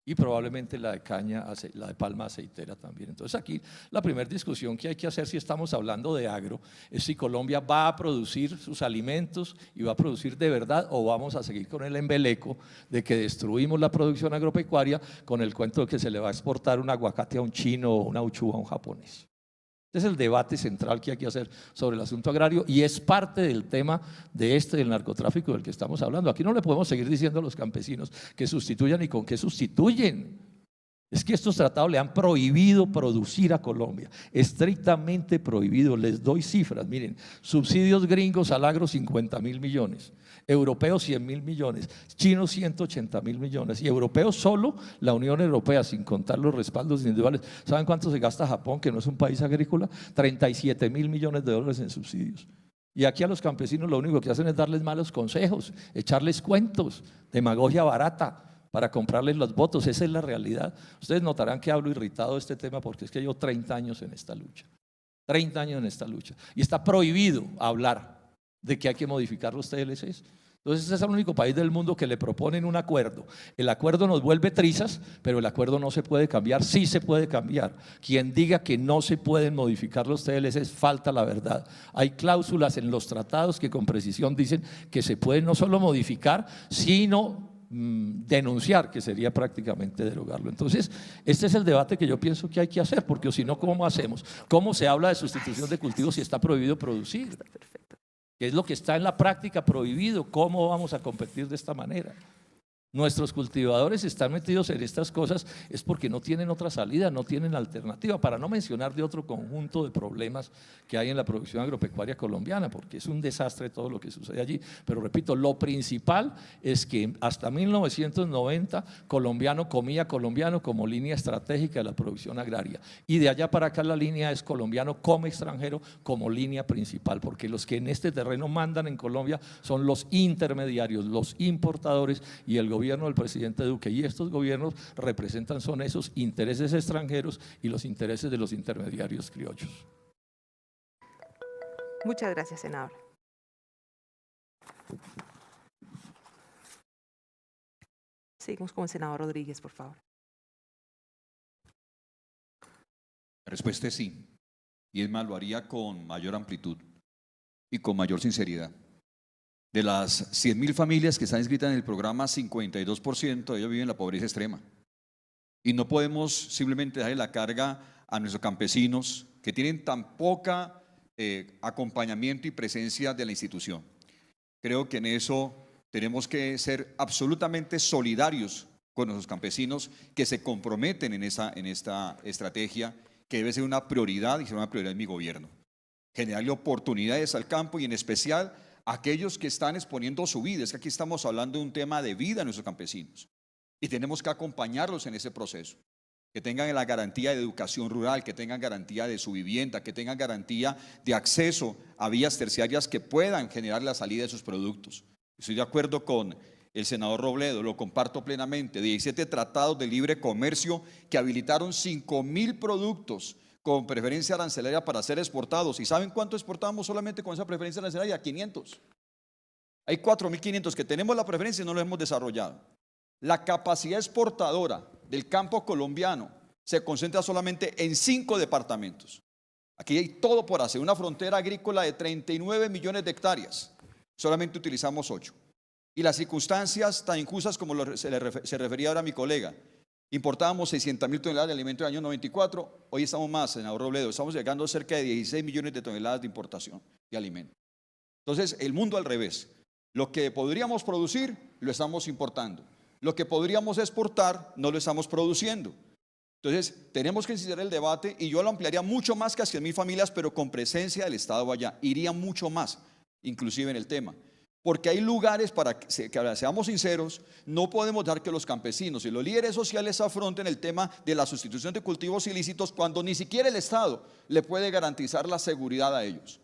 F: Y probablemente la de caña, la de palma aceitera también. Entonces aquí la primera discusión que hay que hacer si estamos hablando de agro es si Colombia va a producir sus alimentos y va a producir de verdad o vamos a seguir con el embeleco de que destruimos la producción agropecuaria con el cuento de que se le va a exportar un aguacate a un chino o una uchuva a un japonés. Este es el debate central que hay que hacer sobre el asunto agrario y es parte del tema del narcotráfico del que estamos hablando. Aquí no le podemos seguir diciendo a los campesinos que sustituyan y con qué sustituyen. Es que estos tratados le han prohibido producir a Colombia, estrictamente prohibido. Les doy cifras, miren, subsidios gringos al agro 50.000 millones, europeos 100.000 millones, chinos 180.000 millones y europeos solo la Unión Europea, sin contar los respaldos individuales. ¿Saben cuánto se gasta Japón, que no es un país agrícola? 37.000 millones de dólares en subsidios. Y aquí a los campesinos lo único que hacen es darles malos consejos, echarles cuentos, demagogia barata, para comprarles los votos. Esa es la realidad. Ustedes notarán que hablo irritado de este tema porque es que llevo 30 años en esta lucha. 30 años en esta lucha. Y está prohibido hablar de que hay que modificar los TLCs. Entonces, este es el único país del mundo que le proponen un acuerdo. El acuerdo nos vuelve trizas, pero el acuerdo no se puede cambiar. Sí se puede cambiar. Quien diga que no se pueden modificar los TLCs falta la verdad. Hay cláusulas en los tratados que con precisión dicen que se pueden no solo modificar, sino denunciar, que sería prácticamente derogarlo. Entonces, este es el debate que yo pienso que hay que hacer, porque si no, ¿cómo hacemos? ¿Cómo se habla de sustitución de cultivos si está prohibido producir? ¿Qué es lo que está en la práctica prohibido? ¿Cómo vamos a competir de esta manera? Nuestros cultivadores están metidos en estas cosas es porque no tienen otra salida, no tienen alternativa, para no mencionar de otro conjunto de problemas que hay en la producción agropecuaria colombiana, porque es un desastre todo lo que sucede allí. Pero repito, lo principal es que hasta 1990 colombiano comía colombiano como línea estratégica de la producción agraria, y de allá para acá la línea es colombiano come extranjero como línea principal, porque los que en este terreno mandan en Colombia son los intermediarios, los importadores y el gobierno del presidente Duque, y estos gobiernos representan son esos intereses extranjeros y los intereses de los intermediarios criollos.
B: Muchas gracias, senador. Seguimos con el senador Rodríguez, por favor.
C: La respuesta es sí, y es más, lo haría con mayor amplitud y con mayor sinceridad. De las 100.000 familias que están inscritas en el programa, 52% de ellos viven en la pobreza extrema. Y no podemos simplemente darle la carga a nuestros campesinos que tienen tan poca acompañamiento y presencia de la institución. Creo que en eso tenemos que ser absolutamente solidarios con nuestros campesinos que se comprometen en esta estrategia que debe ser una prioridad y ser una prioridad en mi gobierno. Generarle oportunidades al campo y en especial aquellos que están exponiendo su vida. Es que aquí estamos hablando de un tema de vida a nuestros campesinos y tenemos que acompañarlos en ese proceso, que tengan la garantía de educación rural, que tengan garantía de su vivienda, que tengan garantía de acceso a vías terciarias que puedan generar la salida de sus productos. Estoy de acuerdo con el senador Robledo, lo comparto plenamente, 17 tratados de libre comercio que habilitaron 5.000 productos con preferencia arancelaria para ser exportados. ¿Y saben cuánto exportamos solamente con esa preferencia arancelaria? 500. Hay 4.500 que tenemos la preferencia y no lo hemos desarrollado. La capacidad exportadora del campo colombiano se concentra solamente en 5 departamentos. Aquí hay todo por hacer, una frontera agrícola de 39 millones de hectáreas. Solamente utilizamos 8. Y las circunstancias tan injustas como se refería ahora a mi colega. Importábamos 600.000 toneladas de alimento en el año 94, hoy estamos más, senador Robledo, estamos llegando a cerca de 16 millones de toneladas de importación de alimento. Entonces, el mundo al revés. Lo que podríamos producir, lo estamos importando. Lo que podríamos exportar, no lo estamos produciendo. Entonces, tenemos que iniciar el debate y yo lo ampliaría mucho más que a 100.000 familias, pero con presencia del Estado allá. Iría mucho más, inclusive en el tema. Porque hay lugares, para que seamos sinceros, no podemos dar que los campesinos y los líderes sociales afronten el tema de la sustitución de cultivos ilícitos cuando ni siquiera el Estado le puede garantizar la seguridad a ellos.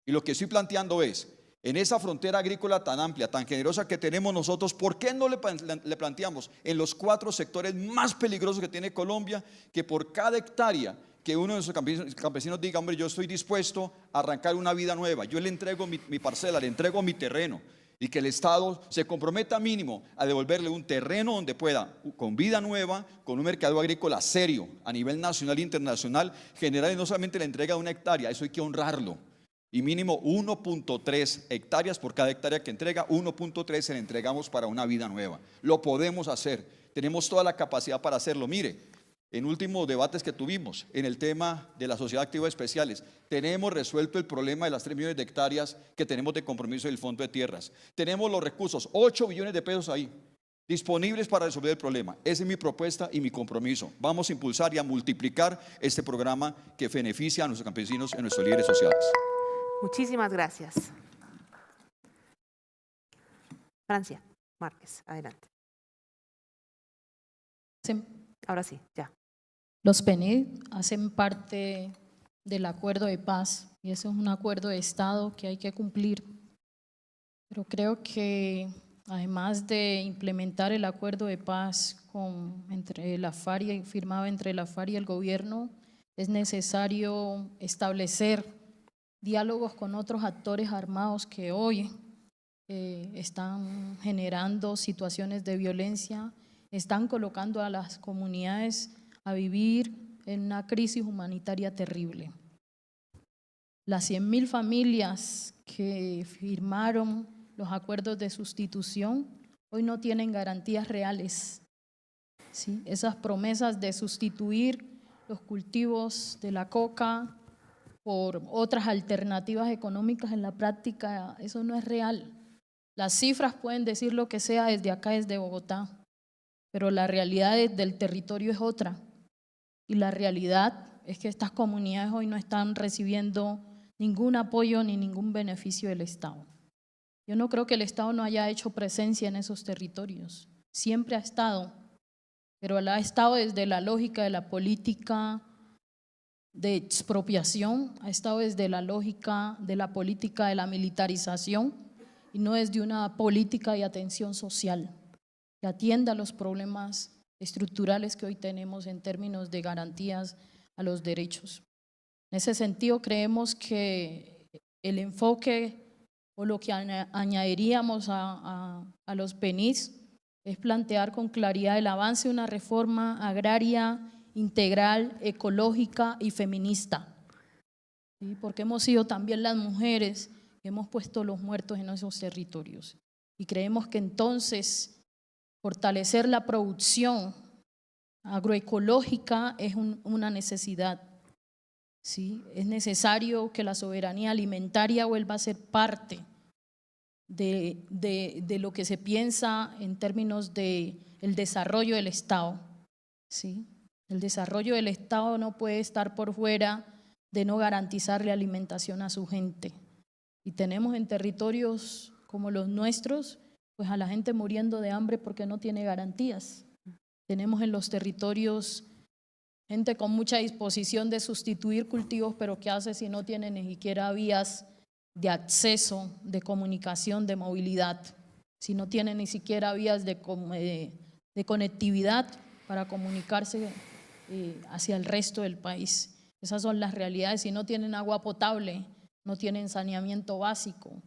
C: Y lo que estoy planteando es, en esa frontera agrícola tan amplia, tan generosa que tenemos nosotros, ¿por qué no le planteamos en los 4 sectores más peligrosos que tiene Colombia, que por cada hectárea que uno de esos campesinos diga, hombre, yo estoy dispuesto a arrancar una vida nueva, yo le entrego mi parcela, le entrego mi terreno, y que el Estado se comprometa mínimo a devolverle un terreno donde pueda, con vida nueva, con un mercado agrícola serio a nivel nacional e internacional, generar no solamente la entrega de una hectárea, eso hay que honrarlo, y mínimo 1.3 hectáreas por cada hectárea que entrega, 1.3 se le entregamos para una vida nueva. Lo podemos hacer, tenemos toda la capacidad para hacerlo. Mire, en últimos debates que tuvimos en el tema de la sociedad activa especiales, tenemos resuelto el problema de las 3 millones de hectáreas que tenemos de compromiso del Fondo de Tierras. Tenemos los recursos, 8 billones de pesos ahí,
G: disponibles para resolver el problema. Esa es mi propuesta y mi compromiso. Vamos a impulsar y a multiplicar este programa que beneficia a nuestros campesinos y a nuestros líderes sociales.
B: Muchísimas gracias. Francia Márquez, adelante. Ahora sí, ya.
E: Los PNID hacen parte del acuerdo de paz y ese es un acuerdo de Estado que hay que cumplir. Pero creo que además de implementar el acuerdo de paz firmado entre la FARC y el gobierno, es necesario establecer diálogos con otros actores armados que hoy están generando situaciones de violencia, están colocando a las comunidades a vivir en una crisis humanitaria terrible. Las 100.000 familias que firmaron los acuerdos de sustitución hoy no tienen garantías reales. ¿Sí? Esas promesas de sustituir los cultivos de la coca por otras alternativas económicas, en la práctica eso no es real. Las cifras pueden decir lo que sea desde acá, desde Bogotá, pero la realidad del territorio es otra. Y la realidad es que estas comunidades hoy no están recibiendo ningún apoyo ni ningún beneficio del Estado. Yo no creo que el Estado no haya hecho presencia en esos territorios. Siempre ha estado, pero ha estado desde la lógica de la política de expropiación, ha estado desde la lógica de la política de la militarización y no desde una política de atención social que atienda los problemas estructurales que hoy tenemos en términos de garantías a los derechos. En ese sentido, creemos que el enfoque o lo que añadiríamos a los PNIDs es plantear con claridad el avance de una reforma agraria integral, ecológica y feminista. ¿Sí? Porque hemos sido también las mujeres que hemos puesto los muertos en esos territorios. Y creemos que entonces fortalecer la producción agroecológica es una necesidad. ¿Sí? Es necesario que la soberanía alimentaria vuelva a ser parte de lo que se piensa en términos del desarrollo del Estado. ¿Sí? El desarrollo del Estado no puede estar por fuera de no garantizarle alimentación a su gente. Y tenemos en territorios como los nuestros, pues a la gente muriendo de hambre porque no tiene garantías. Tenemos en los territorios gente con mucha disposición de sustituir cultivos, pero ¿qué hace si no tiene ni siquiera vías de acceso, de comunicación, de movilidad? Si no tiene ni siquiera vías de conectividad para comunicarse hacia el resto del país. Esas son las realidades. Si no tienen agua potable, no tienen saneamiento básico.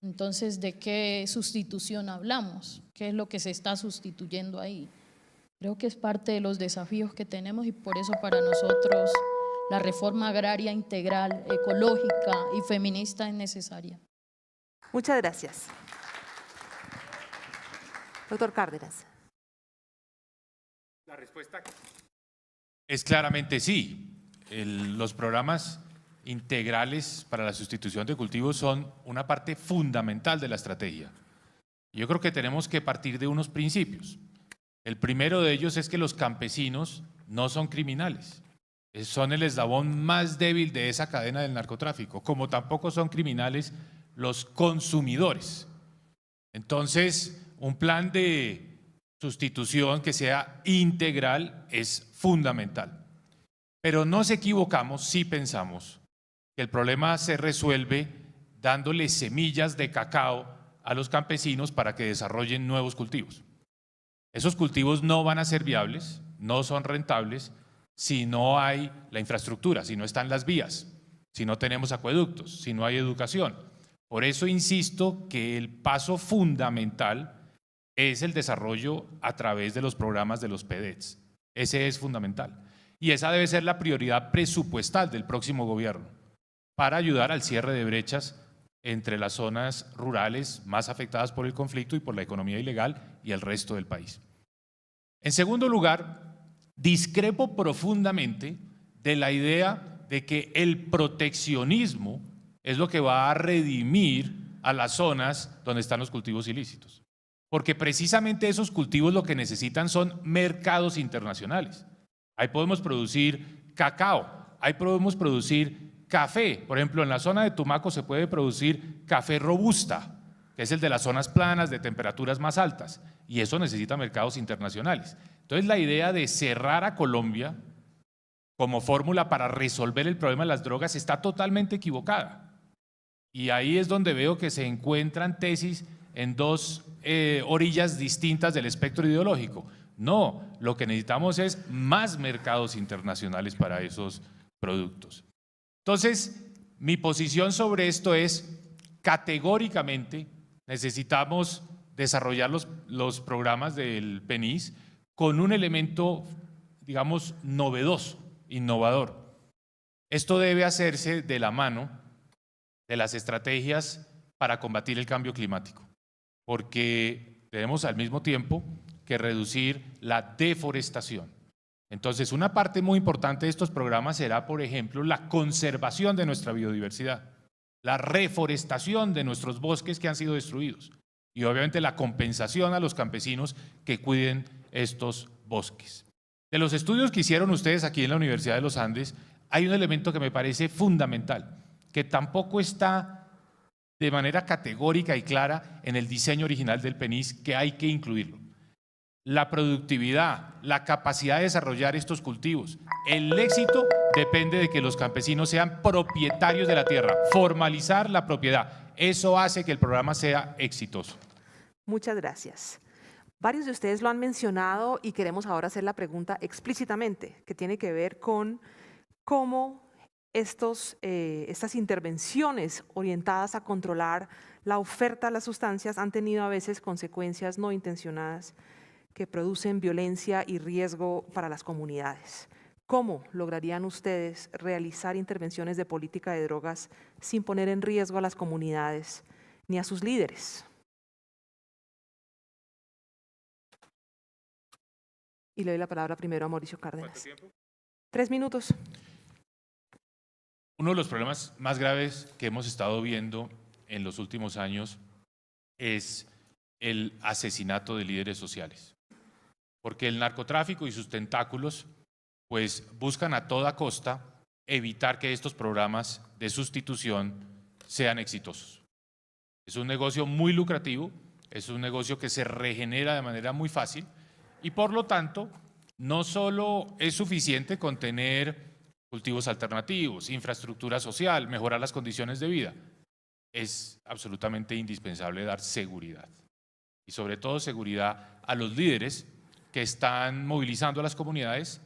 E: Entonces, ¿de qué sustitución hablamos? ¿Qué es lo que se está sustituyendo ahí? Creo que es parte de los desafíos que tenemos y por eso para nosotros la reforma agraria integral, ecológica y feminista es necesaria.
B: Muchas gracias. Doctor Cárdenas.
D: La respuesta es claramente sí. Los programas integrales para la sustitución de cultivos son una parte fundamental de la estrategia. Yo creo que tenemos que partir de unos principios. El primero de ellos es que los campesinos no son criminales, son el eslabón más débil de esa cadena del narcotráfico, como tampoco son criminales los consumidores. Entonces, un plan de sustitución que sea integral es fundamental. Pero nos equivocamos si pensamos que el problema se resuelve dándole semillas de cacao a los campesinos para que desarrollen nuevos cultivos. Esos cultivos no van a ser viables, no son rentables, si no hay la infraestructura, si no están las vías, si no tenemos acueductos, si no hay educación. Por eso insisto que el paso fundamental es el desarrollo a través de los programas de los PEDETs. Ese es fundamental. Y esa debe ser la prioridad presupuestal del próximo gobierno para ayudar al cierre de brechas entre las zonas rurales más afectadas por el conflicto y por la economía ilegal y el resto del país. En segundo lugar, discrepo profundamente de la idea de que el proteccionismo es lo que va a redimir a las zonas donde están los cultivos ilícitos. porque precisamente esos cultivos lo que necesitan son mercados internacionales. Ahí podemos producir cacao, ahí podemos producir café. Por ejemplo, en la zona de Tumaco se puede producir café robusta, que es el de las zonas planas de temperaturas más altas, y eso necesita mercados internacionales. Entonces, la idea de cerrar a Colombia como fórmula para resolver el problema de las drogas está totalmente equivocada. Y ahí es donde veo que se encuentran tesis en dos orillas distintas del espectro ideológico. No, lo que necesitamos es más mercados internacionales para esos productos. Entonces, mi posición sobre esto es, categóricamente, necesitamos desarrollar los programas del PENIS con un elemento, digamos, novedoso, innovador. Esto debe hacerse de la mano de las estrategias para combatir el cambio climático, porque tenemos al mismo tiempo que reducir la deforestación. Entonces, una parte muy importante de estos programas será, por ejemplo, la conservación de nuestra biodiversidad, la reforestación de nuestros bosques que han sido destruidos y obviamente la compensación a los campesinos que cuiden estos bosques. De los estudios que hicieron ustedes aquí en la Universidad de los Andes, hay un elemento que me parece fundamental, que tampoco está de manera categórica y clara en el diseño original del PENIS, que hay que incluirlo. La productividad, la capacidad de desarrollar estos cultivos. El éxito depende de que los campesinos sean propietarios de la tierra, formalizar la propiedad. Eso hace que el programa sea exitoso.
B: Muchas gracias. Varios de ustedes lo han mencionado y queremos ahora hacer la pregunta explícitamente, que tiene que ver con cómo estas intervenciones orientadas a controlar la oferta de las sustancias han tenido a veces consecuencias no intencionadas que producen violencia y riesgo para las comunidades. ¿Cómo lograrían ustedes realizar intervenciones de política de drogas sin poner en riesgo a las comunidades ni a sus líderes? Y le doy la palabra primero a Mauricio Cárdenas.
D: ¿Cuánto tiempo?
B: 3 minutos.
D: Uno de los problemas más graves que hemos estado viendo en los últimos años es el asesinato de líderes sociales. Porque el narcotráfico y sus tentáculos pues buscan a toda costa evitar que estos programas de sustitución sean exitosos. Es un negocio muy lucrativo, es un negocio que se regenera de manera muy fácil y por lo tanto no solo es suficiente con tener cultivos alternativos, infraestructura social, mejorar las condiciones de vida, es absolutamente indispensable dar seguridad y sobre todo seguridad a los líderes que están movilizando a las comunidades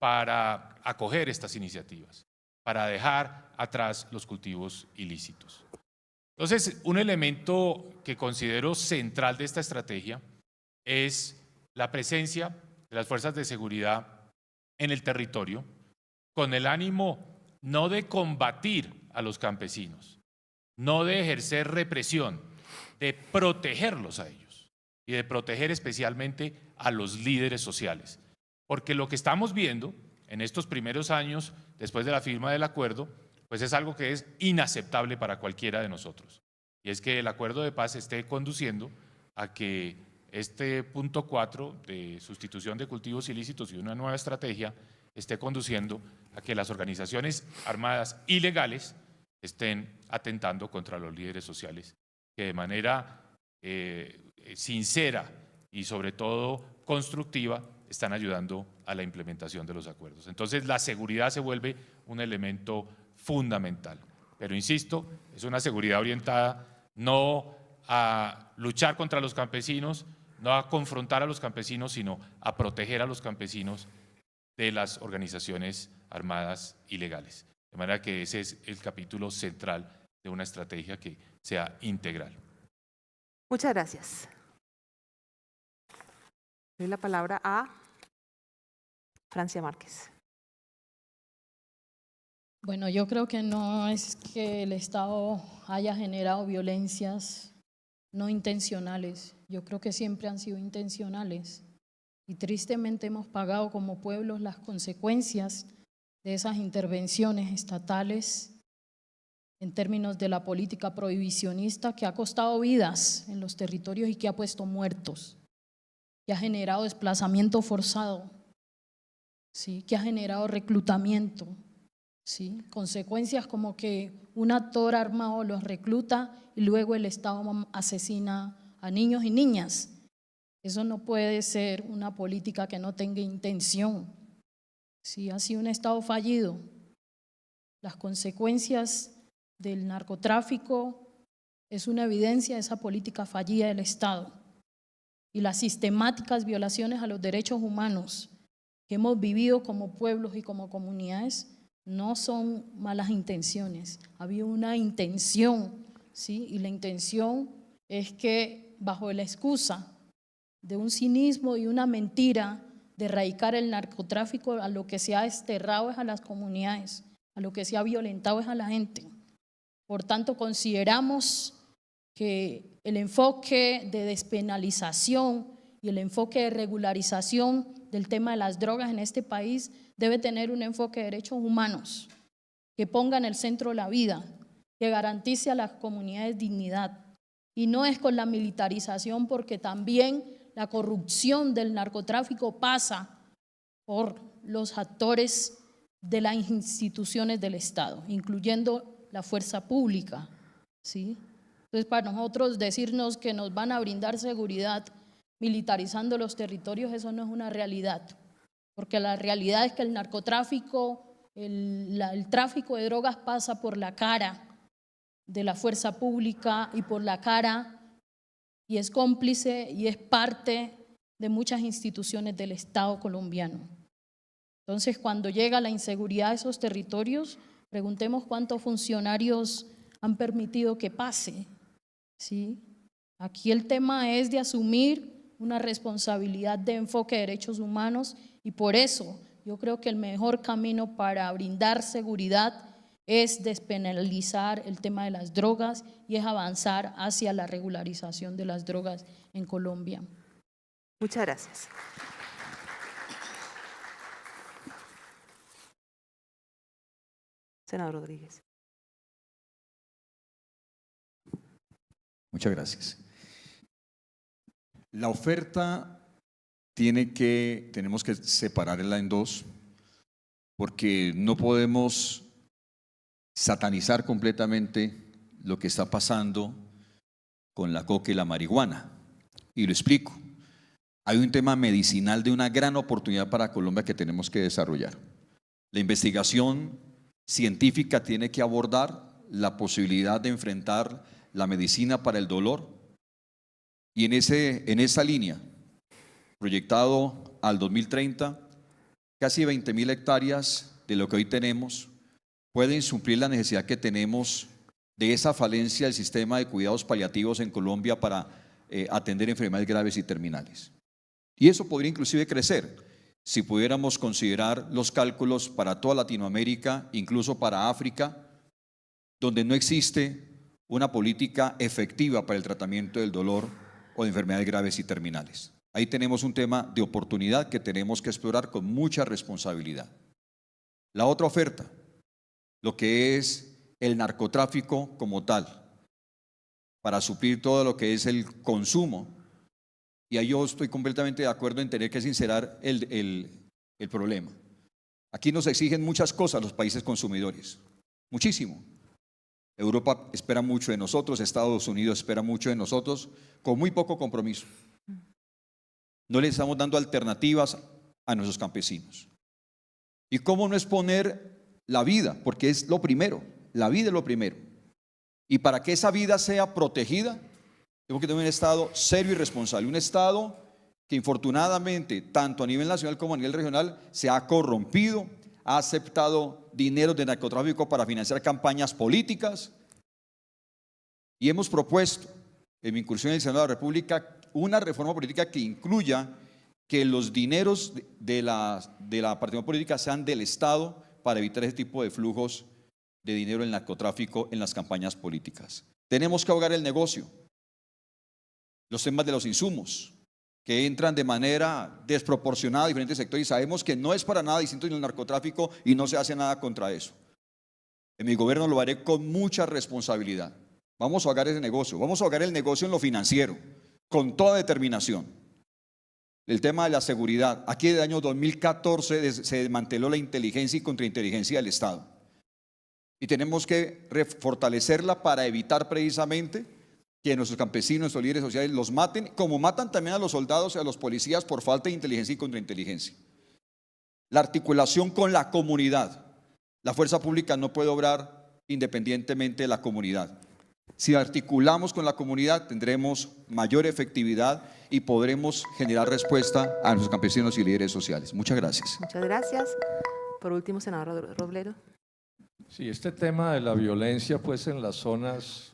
D: para acoger estas iniciativas, para dejar atrás los cultivos ilícitos. Entonces, un elemento que considero central de esta estrategia es la presencia de las fuerzas de seguridad en el territorio, con el ánimo no de combatir a los campesinos, no de ejercer represión, de protegerlos a ellos y de proteger especialmente a los líderes sociales. Porque lo que estamos viendo en estos primeros años, después de la firma del acuerdo, pues es algo que es inaceptable para cualquiera de nosotros. Y es que el acuerdo de paz esté conduciendo a que este punto 4 de sustitución de cultivos ilícitos y una nueva estrategia esté conduciendo a que las organizaciones armadas ilegales estén atentando contra los líderes sociales, que de manera sincera y sobre todo constructiva están ayudando a la implementación de los acuerdos. Entonces la seguridad se vuelve un elemento fundamental. Pero insisto, es una seguridad orientada no a luchar contra los campesinos, no a confrontar a los campesinos, sino a proteger a los campesinos de las organizaciones armadas ilegales. De manera que ese es el capítulo central de una estrategia que sea integral.
B: Muchas gracias. Le doy la palabra a Francia Márquez.
E: Bueno, yo creo que no es que el Estado haya generado violencias no intencionales. Yo creo que siempre han sido intencionales. Y tristemente hemos pagado como pueblos las consecuencias de esas intervenciones estatales en términos de la política prohibicionista que ha costado vidas en los territorios y que ha puesto muertos, que ha generado desplazamiento forzado, ¿sí? Que ha generado reclutamiento, ¿sí? Consecuencias como que un actor armado los recluta y luego el Estado asesina a niños y niñas. Eso no puede ser una política que no tenga intención. ¿Sí? Ha sido un Estado fallido. Las consecuencias del narcotráfico es una evidencia de esa política fallida del Estado. Y las sistemáticas violaciones a los derechos humanos que hemos vivido como pueblos y como comunidades no son malas intenciones. Ha habido una intención, ¿sí? Y la intención es que bajo la excusa de un cinismo y una mentira de erradicar el narcotráfico, a lo que se ha desterrado es a las comunidades, a lo que se ha violentado es a la gente. Por tanto, consideramos que el enfoque de despenalización y el enfoque de regularización del tema de las drogas en este país debe tener un enfoque de derechos humanos, que ponga en el centro la vida, que garantice a las comunidades dignidad. Y no es con la militarización, porque también la corrupción del narcotráfico pasa por los actores de las instituciones del Estado, incluyendo la fuerza pública, ¿sí? Entonces, para nosotros decirnos que nos van a brindar seguridad militarizando los territorios, eso no es una realidad, porque la realidad es que el narcotráfico, el tráfico de drogas pasa por la cara de la fuerza pública y por la cara, y es cómplice y es parte de muchas instituciones del Estado colombiano. Entonces, cuando llega la inseguridad a esos territorios, preguntemos cuántos funcionarios han permitido que pase, ¿sí? Aquí el tema es de asumir una responsabilidad de enfoque de derechos humanos, y por eso yo creo que el mejor camino para brindar seguridad es despenalizar el tema de las drogas y es avanzar hacia la regularización de las drogas en Colombia.
B: Muchas gracias. Senador Rodríguez.
C: Muchas gracias. La oferta tenemos que separarla en dos, porque no podemos satanizar completamente lo que está pasando con la coca y la marihuana. Y lo explico. Hay un tema medicinal de una gran oportunidad para Colombia que tenemos que desarrollar. La investigación científica tiene que abordar la posibilidad de enfrentar la medicina para el dolor, y en esa línea, proyectado al 2030, casi 20.000 hectáreas de lo que hoy tenemos pueden suplir la necesidad que tenemos de esa falencia del sistema de cuidados paliativos en Colombia para atender enfermedades graves y terminales. Y eso podría inclusive crecer si pudiéramos considerar los cálculos para toda Latinoamérica, incluso para África, donde no existe una política efectiva para el tratamiento del dolor o de enfermedades graves y terminales. Ahí tenemos un tema de oportunidad que tenemos que explorar con mucha responsabilidad. La otra oferta, lo que es el narcotráfico como tal, para suplir todo lo que es el consumo. Y ahí yo estoy completamente de acuerdo en tener que sincerar el problema. Aquí nos exigen muchas cosas los países consumidores, muchísimo. Europa espera mucho de nosotros, Estados Unidos espera mucho de nosotros, con muy poco compromiso. No le estamos dando alternativas a nuestros campesinos. ¿Y cómo no exponer la vida? Porque es lo primero, la vida es lo primero. Y para que esa vida sea protegida, tengo que tener un Estado serio y responsable, un Estado que infortunadamente, tanto a nivel nacional como a nivel regional, se ha corrompido, ha aceptado dinero de narcotráfico para financiar campañas políticas, y hemos propuesto en mi incursión en el Senado de la República una reforma política que incluya que los dineros de la participación política sean del Estado para evitar ese tipo de flujos de dinero del narcotráfico en las campañas políticas. Tenemos que ahogar el negocio, los temas de los insumos que entran de manera desproporcionada a diferentes sectores, y sabemos que no es para nada distinto en el narcotráfico y no se hace nada contra eso.
G: En mi gobierno lo haré con mucha responsabilidad. Vamos a ahogar ese negocio, vamos a ahogar el negocio en lo financiero, con toda determinación. El tema de la seguridad. Aquí desde el año 2014 se desmanteló la inteligencia y contrainteligencia del Estado. Y tenemos que fortalecerla para evitar precisamente que nuestros campesinos, nuestros líderes sociales los maten, como matan también a los soldados y a los policías por falta de inteligencia y contrainteligencia. La articulación con la comunidad. La fuerza pública no puede obrar independientemente de la comunidad. Si articulamos con la comunidad, tendremos mayor efectividad y podremos generar respuesta a nuestros campesinos y líderes sociales. Muchas gracias.
B: Muchas gracias. Por último, senador Robledo.
F: Sí, este tema de la violencia pues en las zonas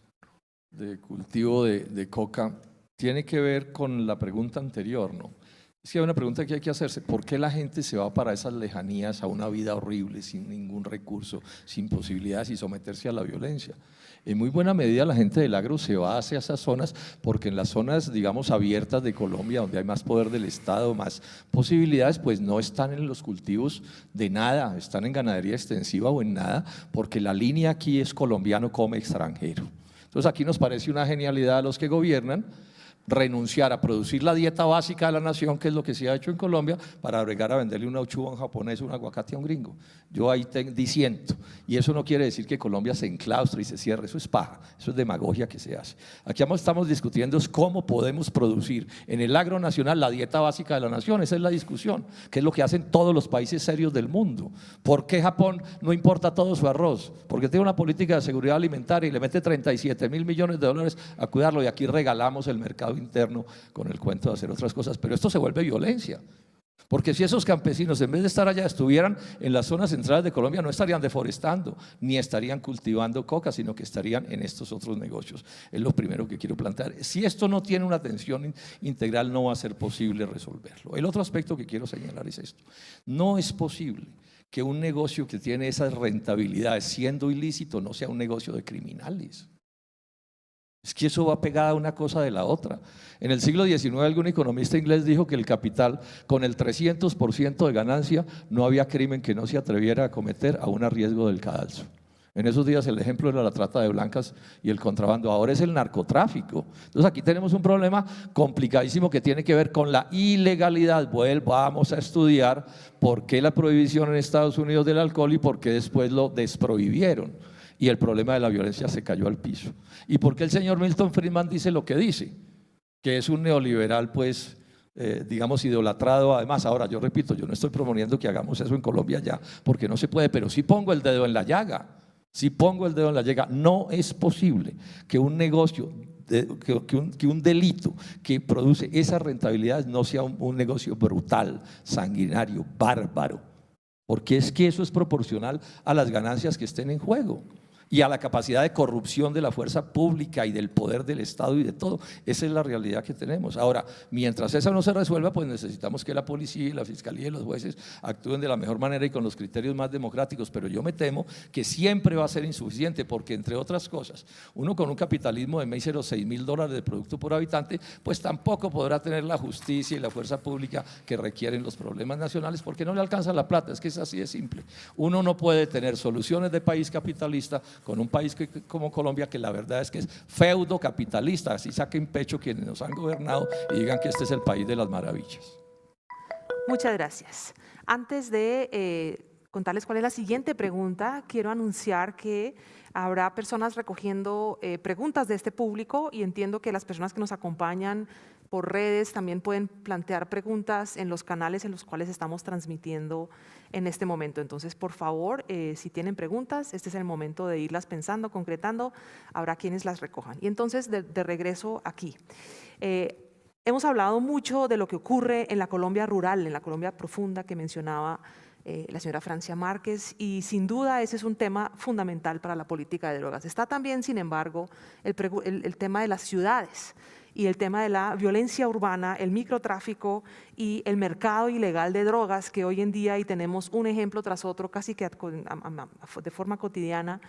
F: de cultivo de coca tiene que ver con la pregunta anterior, ¿no? Es que hay una pregunta que hay que hacerse: ¿por qué la gente se va para esas lejanías a una vida horrible, sin ningún recurso, sin posibilidades y someterse a la violencia? En muy buena medida la gente del agro se va hacia esas zonas porque en las zonas, digamos, abiertas de Colombia, donde hay más poder del Estado, más posibilidades, pues no están en los cultivos de nada, están en ganadería extensiva o en nada, porque la línea aquí es colombiano come extranjero. Entonces aquí nos parece una genialidad a los que gobiernan renunciar a producir la dieta básica de la nación, que es lo que se ha hecho en Colombia, para agregar a venderle una uchuva a un japonés o un aguacate a un gringo. Yo ahí disiento. Y eso no quiere decir que Colombia se enclaustre y se cierre, eso es paja, eso es demagogia que se hace. Aquí estamos discutiendo es cómo podemos producir en el agro nacional la dieta básica de la nación, esa es la discusión, que es lo que hacen todos los países serios del mundo. ¿Por qué Japón no importa todo su arroz? Porque tiene una política de seguridad alimentaria y le mete 37.000 millones de dólares a cuidarlo, y aquí regalamos el mercado interno con el cuento de hacer otras cosas, pero esto se vuelve violencia, porque si esos campesinos en vez de estar allá estuvieran en las zonas centrales de Colombia, no estarían deforestando ni estarían cultivando coca, sino que estarían en estos otros negocios. Es lo primero que quiero plantear. Si esto no tiene una atención integral, no va a ser posible resolverlo. El otro aspecto que quiero señalar es esto: no es posible que un negocio que tiene esas rentabilidades siendo ilícito no sea un negocio de criminales. Es que eso va pegada una cosa de la otra. En el siglo XIX algún economista inglés dijo que el capital con el 300% de ganancia no había crimen que no se atreviera a cometer aún a riesgo del cadalso. En esos días el ejemplo era la trata de blancas y el contrabando, ahora es el narcotráfico. Entonces aquí tenemos un problema complicadísimo que tiene que ver con la ilegalidad. Vamos a estudiar por qué la prohibición en Estados Unidos del alcohol y por qué después lo desprohibieron. Y el problema de la violencia se cayó al piso. ¿Y por qué el señor Milton Friedman dice lo que dice? Que es un neoliberal, pues, digamos, idolatrado. Además, ahora yo repito, yo no estoy proponiendo que hagamos eso en Colombia ya, porque no se puede, pero sí pongo el dedo en la llaga. Sí pongo el dedo en la llaga. No es posible que un negocio, que un delito que produce esas rentabilidades no sea un negocio brutal, sanguinario, bárbaro. Porque es que eso es proporcional a las ganancias que estén en juego y a la capacidad de corrupción de la fuerza pública y del poder del Estado y de todo. Esa es la realidad que tenemos. Ahora, mientras esa no se resuelva, pues necesitamos que la policía y la fiscalía y los jueces actúen de la mejor manera y con los criterios más democráticos, pero yo me temo que siempre va a ser insuficiente, porque entre otras cosas, uno con un capitalismo de míseros $6.000 de producto por habitante, pues tampoco podrá tener la justicia y la fuerza pública que requieren los problemas nacionales, porque no le alcanza la plata. Es que es así de simple. Uno no puede tener soluciones de país capitalista con un país como Colombia, que la verdad es que es feudo capitalista. Así saquen pecho quienes nos han gobernado y digan que este es el país de las maravillas.
B: Muchas gracias. Antes de contarles cuál es la siguiente pregunta, quiero anunciar que habrá personas recogiendo preguntas de este público, y entiendo que las personas que nos acompañan por redes también pueden plantear preguntas en los canales en los cuales estamos transmitiendo en este momento. Entonces, por favor, si tienen preguntas, este es el momento de irlas pensando, concretando, habrá quienes las recojan. Y entonces, de regreso aquí. Hemos hablado mucho de lo que ocurre en la Colombia rural, en la Colombia profunda que mencionaba la señora Francia Márquez, y sin duda ese es un tema fundamental para la política de drogas. Está también, sin embargo, el tema de las ciudades y el tema de la violencia urbana, el microtráfico y el mercado ilegal de drogas, que hoy en día, y tenemos un ejemplo tras otro casi que de forma cotidiana,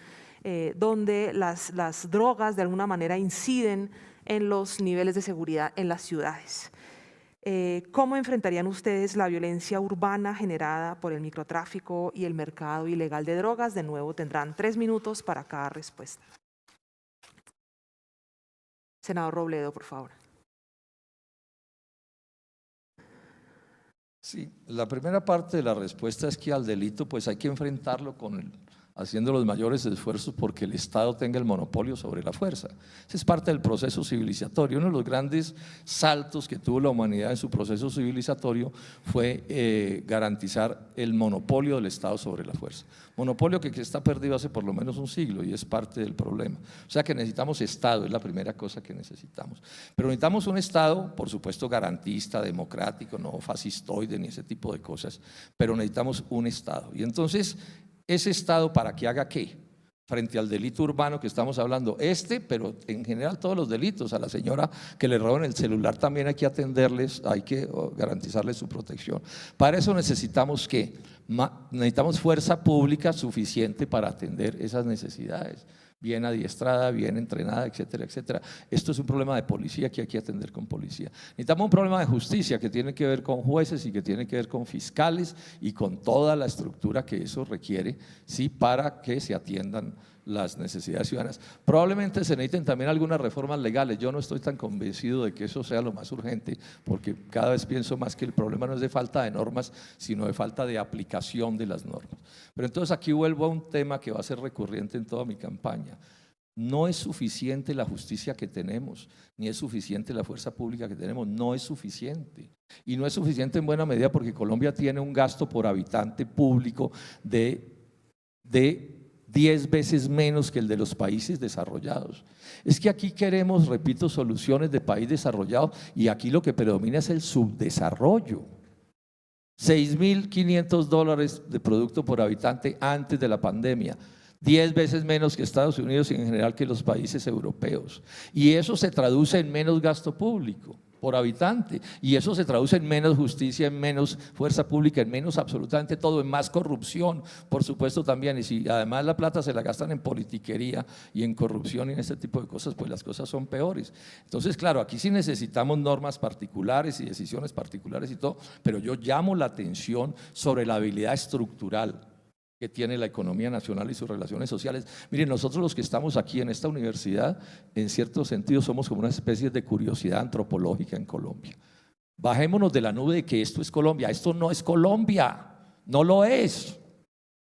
B: donde las drogas de alguna manera inciden en los niveles de seguridad en las ciudades. ¿Cómo enfrentarían ustedes la violencia urbana generada por el microtráfico y el mercado ilegal de drogas? De nuevo, tendrán 3 minutos para cada respuesta. Senador Robledo, por favor.
F: Sí, la primera parte de la respuesta es que al delito pues hay que enfrentarlo haciendo los mayores esfuerzos porque el Estado tenga el monopolio sobre la fuerza. Ese es parte del proceso civilizatorio. Uno de los grandes saltos que tuvo la humanidad en su proceso civilizatorio fue garantizar el monopolio del Estado sobre la fuerza. Monopolio que está perdido hace por lo menos un siglo y es parte del problema. O sea que necesitamos Estado, es la primera cosa que necesitamos. Pero necesitamos un Estado, por supuesto, garantista, democrático, no fascistoide ni ese tipo de cosas, pero necesitamos un Estado. Y entonces, ese Estado, ¿para que haga qué? Frente al delito urbano que estamos hablando, pero en general todos los delitos, a la señora que le roban el celular también hay que atenderles, hay que garantizarles su protección. Para eso necesitamos ¿qué? Necesitamos fuerza pública suficiente para atender esas necesidades, bien adiestrada, bien entrenada, etcétera, etcétera. Esto es un problema de policía que hay que atender con policía. Necesitamos un problema de justicia que tiene que ver con jueces y que tiene que ver con fiscales y con toda la estructura que eso requiere, ¿sí? Para que se atiendan las necesidades ciudadanas. Probablemente se necesiten también algunas reformas legales. Yo no estoy tan convencido de que eso sea lo más urgente, porque cada vez pienso más que el problema no es de falta de normas, sino de falta de aplicación de las normas. Pero entonces aquí vuelvo a un tema que va a ser recurrente en toda mi campaña. No es suficiente la justicia que tenemos, ni es suficiente la fuerza pública que tenemos, no es suficiente. Y no es suficiente en buena medida porque Colombia tiene un gasto por habitante público de 10 veces menos que el de los países desarrollados. Es que aquí queremos, repito, soluciones de país desarrollado y aquí lo que predomina es el subdesarrollo. $6.500 de producto por habitante antes de la pandemia, 10 veces menos que Estados Unidos y en general que los países europeos. Y eso se traduce en menos gasto público por habitante, y eso se traduce en menos justicia, en menos fuerza pública, en menos absolutamente todo, en más corrupción, por supuesto también, y si además la plata se la gastan en politiquería y en corrupción y en este tipo de cosas, pues las cosas son peores. Entonces, claro, aquí sí necesitamos normas particulares y decisiones particulares y todo, pero yo llamo la atención sobre la habilidad estructural que tiene la economía nacional y sus relaciones sociales. Miren, nosotros los que estamos aquí en esta universidad, en cierto sentido somos como una especie de curiosidad antropológica en Colombia. Bajémonos de la nube de que esto es Colombia. Esto no es Colombia, no lo es.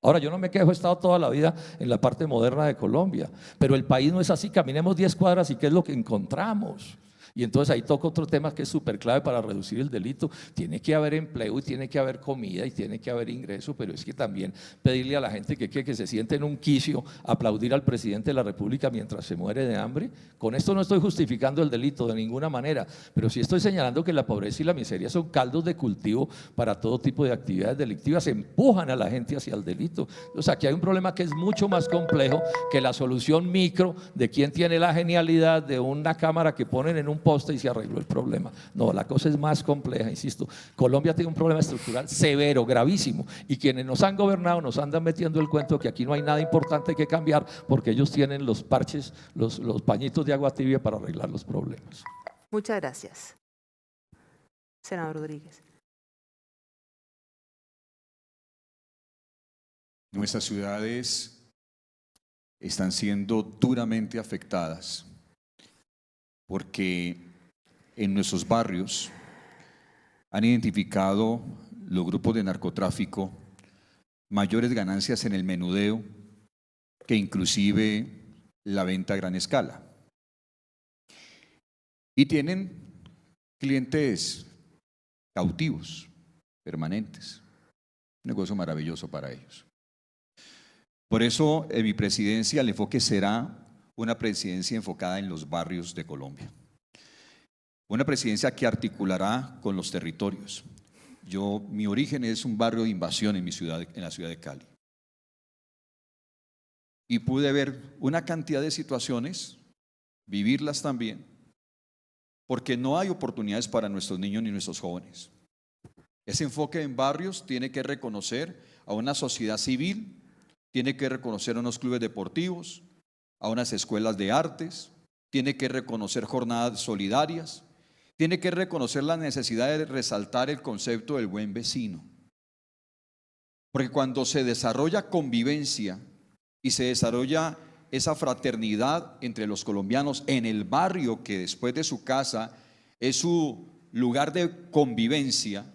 F: Ahora, yo no me quejo, he estado toda la vida en la parte moderna de Colombia, pero el país no es así. Caminemos 10 cuadras y ¿qué es lo que encontramos? Y entonces ahí toca otro tema que es súper clave para reducir el delito. Tiene que haber empleo y tiene que haber comida y tiene que haber ingreso, pero es que también pedirle a la gente que se siente en un quicio, aplaudir al presidente de la República mientras se muere de hambre. Con esto no estoy justificando el delito de ninguna manera, pero sí estoy señalando que la pobreza y la miseria son caldos de cultivo para todo tipo de actividades delictivas, empujan a la gente hacia el delito. O sea, aquí hay un problema que es mucho más complejo que la solución micro de quién tiene la genialidad de una cámara que ponen en un poste y se arregló el problema. No, la cosa es más compleja, insisto. Colombia tiene un problema estructural severo, gravísimo, y quienes nos han gobernado nos andan metiendo el cuento que aquí no hay nada importante que cambiar porque ellos tienen los parches, los pañitos de agua tibia para arreglar los problemas.
B: Muchas gracias. Senador Rodríguez.
C: Nuestras ciudades están siendo duramente afectadas porque en nuestros barrios han identificado los grupos de narcotráfico mayores ganancias en el menudeo que inclusive la venta a gran escala. Y tienen clientes cautivos, permanentes. Un negocio maravilloso para ellos. Por eso en mi presidencia el enfoque será una presidencia enfocada en los barrios de Colombia. Una presidencia que articulará con los territorios. Mi origen es un barrio de invasión en la ciudad de Cali. Y pude ver una cantidad de situaciones, vivirlas también, porque no hay oportunidades para nuestros niños ni nuestros jóvenes. Ese enfoque en barrios tiene que reconocer a una sociedad civil, tiene que reconocer a unos clubes deportivos, a unas escuelas de artes, tiene que reconocer jornadas solidarias,
G: tiene que reconocer la necesidad de resaltar el concepto del buen vecino. Porque cuando se desarrolla convivencia y se desarrolla esa fraternidad entre los colombianos en el barrio que después de su casa es su lugar de convivencia,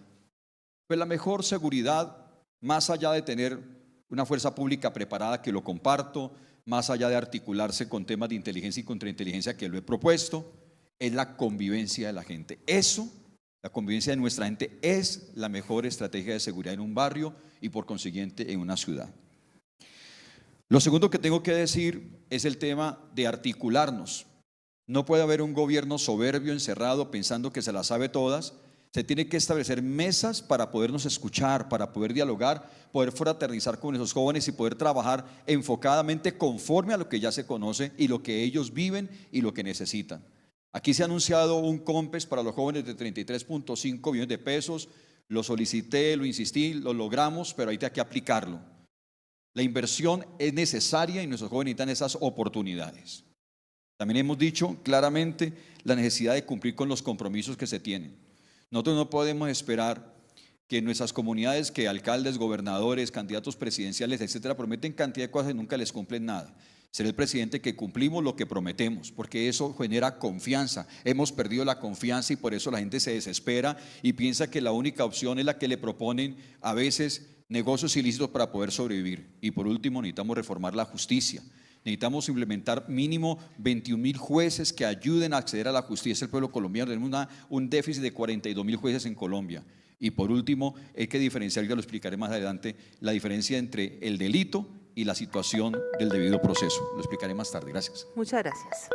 G: pues la mejor seguridad, más allá de tener una fuerza pública preparada, que lo comparto, más allá de articularse con temas de inteligencia y contrainteligencia, que lo he propuesto, es la convivencia de la gente. Eso, la convivencia de nuestra gente, es la mejor estrategia de seguridad en un barrio y por consiguiente en una ciudad. Lo segundo que tengo que decir es el tema de articularnos. No puede haber un gobierno soberbio, encerrado, pensando que se las sabe todas. Se tiene que establecer mesas para podernos escuchar, para poder dialogar, poder fraternizar con esos jóvenes y poder trabajar enfocadamente conforme a lo que ya se conoce y lo que ellos viven y lo que necesitan. Aquí se ha anunciado un COMPES para los jóvenes de 33.5 millones de pesos. Lo solicité, lo insistí, lo logramos, pero hay que aplicarlo. La inversión es necesaria y nuestros jóvenes necesitan esas oportunidades. También hemos dicho claramente la necesidad de cumplir con los compromisos que se tienen. Nosotros no podemos esperar que nuestras comunidades, que alcaldes, gobernadores, candidatos presidenciales, etcétera, prometen cantidad de cosas y nunca les cumplen nada. Ser el presidente que cumplimos lo que prometemos, porque eso genera confianza. Hemos perdido la confianza y por eso la gente se desespera y piensa que la única opción es la que le proponen a veces negocios ilícitos para poder sobrevivir. Y por último, necesitamos reformar la justicia. Necesitamos implementar mínimo 21.000 jueces que ayuden a acceder a la justicia del pueblo colombiano. Tenemos un déficit de 42.000 jueces en Colombia. Y por último, hay que diferenciar, ya lo explicaré más adelante, la diferencia entre el delito y la situación del debido proceso. Lo explicaré más tarde. Gracias.
B: Muchas gracias.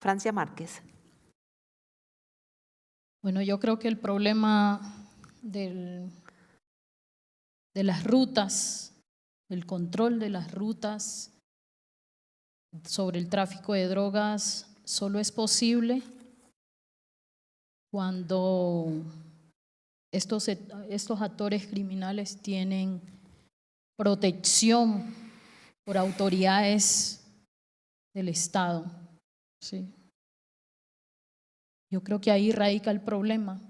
B: Francia Márquez.
E: Bueno, yo creo que el problema de las rutas, el control de las rutas sobre el tráfico de drogas solo es posible cuando estos actores criminales tienen protección por autoridades del Estado. Sí. Yo creo que ahí radica el problema,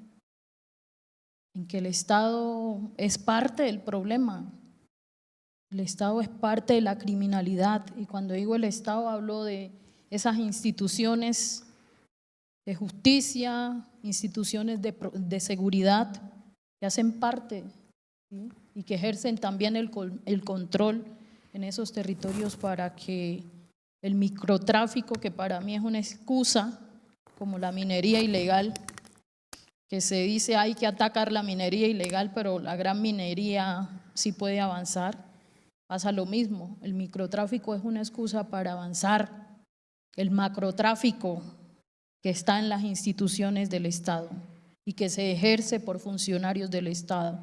E: en que el Estado es parte del problema. El Estado es parte de la criminalidad y cuando digo el Estado hablo de esas instituciones de justicia, instituciones de seguridad que hacen parte, ¿sí? Y que ejercen también el control en esos territorios para que el microtráfico, que para mí es una excusa, como la minería ilegal, que se dice hay que atacar la minería ilegal, pero la gran minería sí puede avanzar. Pasa lo mismo, el microtráfico es una excusa para avanzar. El macrotráfico que está en las instituciones del Estado y que se ejerce por funcionarios del Estado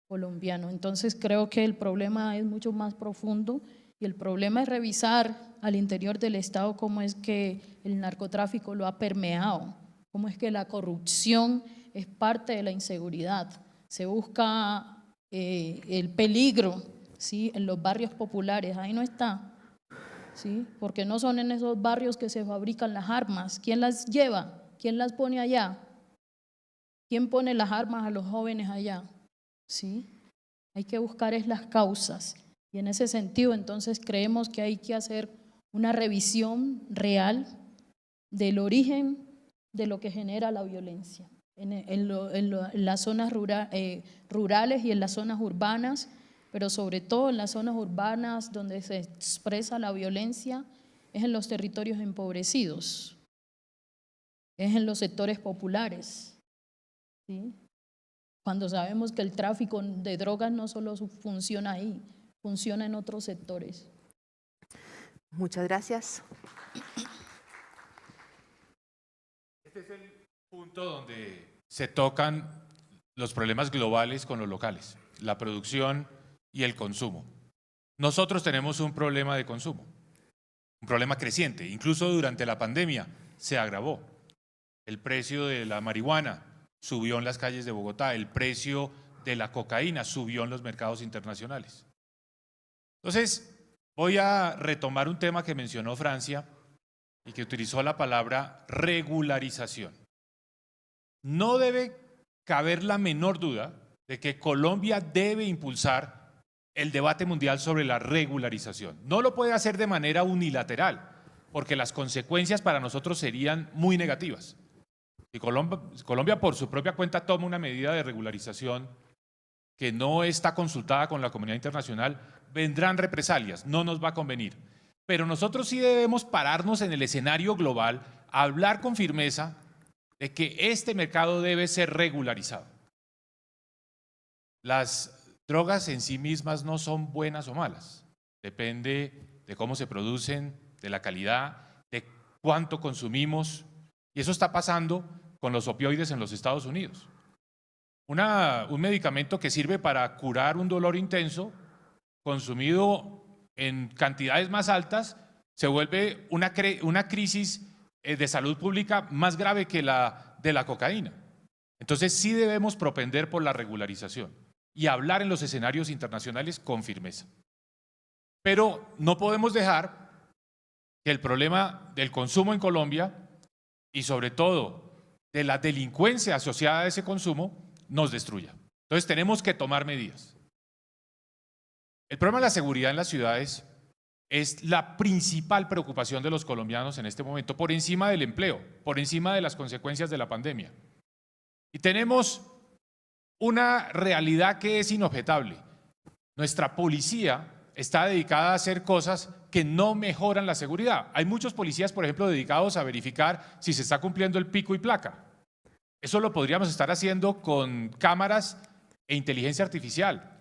E: colombiano. Entonces creo que el problema es mucho más profundo y el problema es revisar al interior del Estado cómo es que el narcotráfico lo ha permeado, cómo es que la corrupción es parte de la inseguridad. Se busca el peligro, ¿sí? En los barrios populares, ahí no está, ¿sí? Porque no son en esos barrios que se fabrican las armas. ¿Quién las lleva? ¿Quién las pone allá? ¿Quién pone las armas a los jóvenes allá? ¿Sí? Hay que buscar es las causas. Y en ese sentido, entonces, creemos que hay que hacer una revisión real del origen de lo que genera la violencia en las zonas rurales y en las zonas urbanas, pero sobre todo en las zonas urbanas donde se expresa la violencia es en los territorios empobrecidos, es en los sectores populares, ¿sí? Cuando sabemos que el tráfico de drogas no solo funciona ahí, funciona en otros sectores.
B: Muchas gracias.
D: Este es el punto donde se tocan los problemas globales con los locales, la producción y el consumo. Nosotros tenemos un problema de consumo, un problema creciente, incluso durante la pandemia se agravó. El precio de la marihuana subió en las calles de Bogotá, el precio de la cocaína subió en los mercados internacionales. Entonces, Voy a retomar un tema que mencionó Francia y que utilizó la palabra regularización. No debe caber la menor duda de que Colombia debe impulsar el debate mundial sobre la regularización. No lo puede hacer de manera unilateral, porque las consecuencias para nosotros serían muy negativas. Si Colombia por su propia cuenta toma una medida de regularización que no está consultada con la comunidad internacional, vendrán represalias, no nos va a convenir. Pero nosotros sí debemos pararnos en el escenario global, hablar con firmeza de que este mercado debe ser regularizado. Las drogas en sí mismas no son buenas o malas, depende de cómo se producen, de la calidad, de cuánto consumimos, y eso está pasando con los opioides en los Estados Unidos. Un medicamento que sirve para curar un dolor intenso, consumido en cantidades más altas, se vuelve una crisis de salud pública más grave que la de la cocaína. Entonces sí debemos propender por la regularización y hablar en los escenarios internacionales con firmeza. Pero no podemos dejar que el problema del consumo en Colombia y sobre todo de la delincuencia asociada a ese consumo nos destruya. Entonces tenemos que tomar medidas. El problema de la seguridad en las ciudades es la principal preocupación de los colombianos en este momento, por encima del empleo, por encima de las consecuencias de la pandemia. Y tenemos una realidad que es inobjetable. Nuestra policía está dedicada a hacer cosas que no mejoran la seguridad. Hay muchos policías, por ejemplo, dedicados a verificar si se está cumpliendo el pico y placa. Eso lo podríamos estar haciendo con cámaras e inteligencia artificial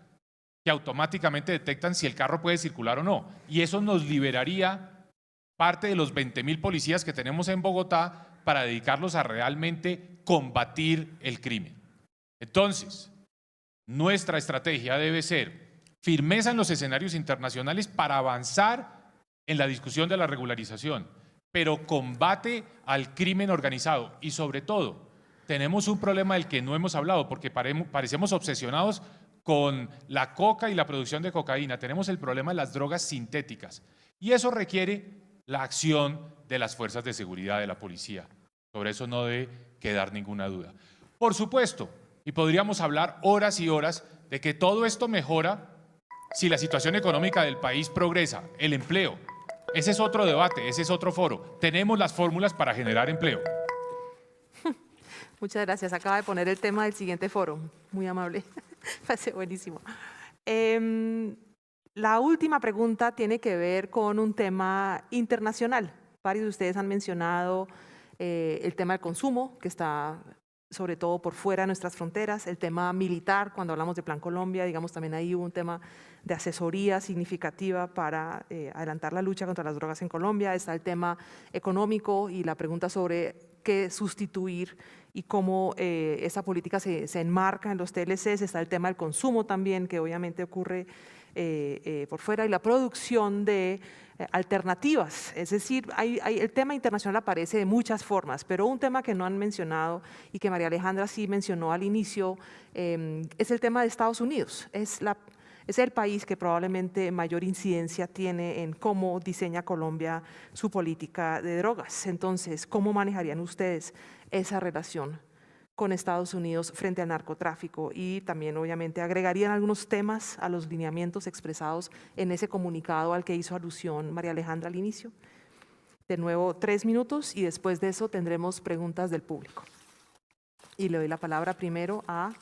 D: que automáticamente detectan si el carro puede circular o no. Y eso nos liberaría parte de los 20.000 policías que tenemos en Bogotá para dedicarlos a realmente combatir el crimen. Entonces, nuestra estrategia debe ser firmeza en los escenarios internacionales para avanzar en la discusión de la regularización, pero combate al crimen organizado y sobre todo, tenemos un problema del que no hemos hablado porque parecemos obsesionados con la coca y la producción de cocaína. Tenemos el problema de las drogas sintéticas y eso requiere la acción de las fuerzas de seguridad de la policía. Sobre eso no debe quedar ninguna duda. Por supuesto, y podríamos hablar horas y horas de que todo esto mejora si la situación económica del país progresa, el empleo. Ese es otro debate, ese es otro foro. Tenemos las fórmulas para generar empleo.
B: Muchas gracias. Acaba de poner el tema del siguiente foro. Muy amable. Parece buenísimo. La última pregunta tiene que ver con un tema internacional. Varios de ustedes han mencionado el tema del consumo, que está sobre todo por fuera de nuestras fronteras, el tema militar, cuando hablamos de Plan Colombia, digamos, también ahí hubo un tema de asesoría significativa para adelantar la lucha contra las drogas en Colombia. Está el tema económico y la pregunta sobre qué sustituir y cómo esa política se enmarca en los TLCs. Está el tema del consumo también, que obviamente ocurre por fuera, y la producción de alternativas. Es decir, el tema internacional aparece de muchas formas, pero un tema que no han mencionado y que María Alejandra sí mencionó al inicio es el tema de Estados Unidos. Es el país que probablemente mayor incidencia tiene en cómo diseña Colombia su política de drogas. Entonces, ¿cómo manejarían ustedes esa relación con Estados Unidos frente al narcotráfico? Y también, obviamente, agregarían algunos temas a los lineamientos expresados en ese comunicado al que hizo alusión María Alejandra al inicio. De nuevo, 3 minutos y después de eso tendremos preguntas del público. Y le doy la palabra primero a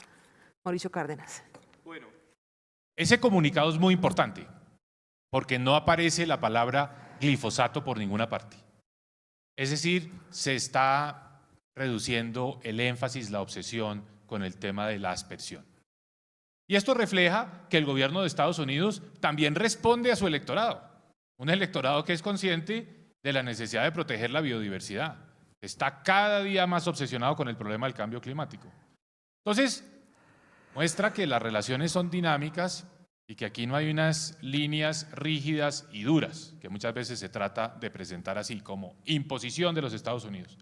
B: Mauricio Cárdenas.
D: Bueno, ese comunicado es muy importante porque no aparece la palabra glifosato por ninguna parte. Es decir, se está reduciendo el énfasis, la obsesión con el tema de la aspersión. Y esto refleja que el gobierno de Estados Unidos también responde a su electorado, un electorado que es consciente de la necesidad de proteger la biodiversidad. Está cada día más obsesionado con el problema del cambio climático. Entonces, muestra que las relaciones son dinámicas y que aquí no hay unas líneas rígidas y duras, que muchas veces se trata de presentar así, como imposición de los Estados Unidos.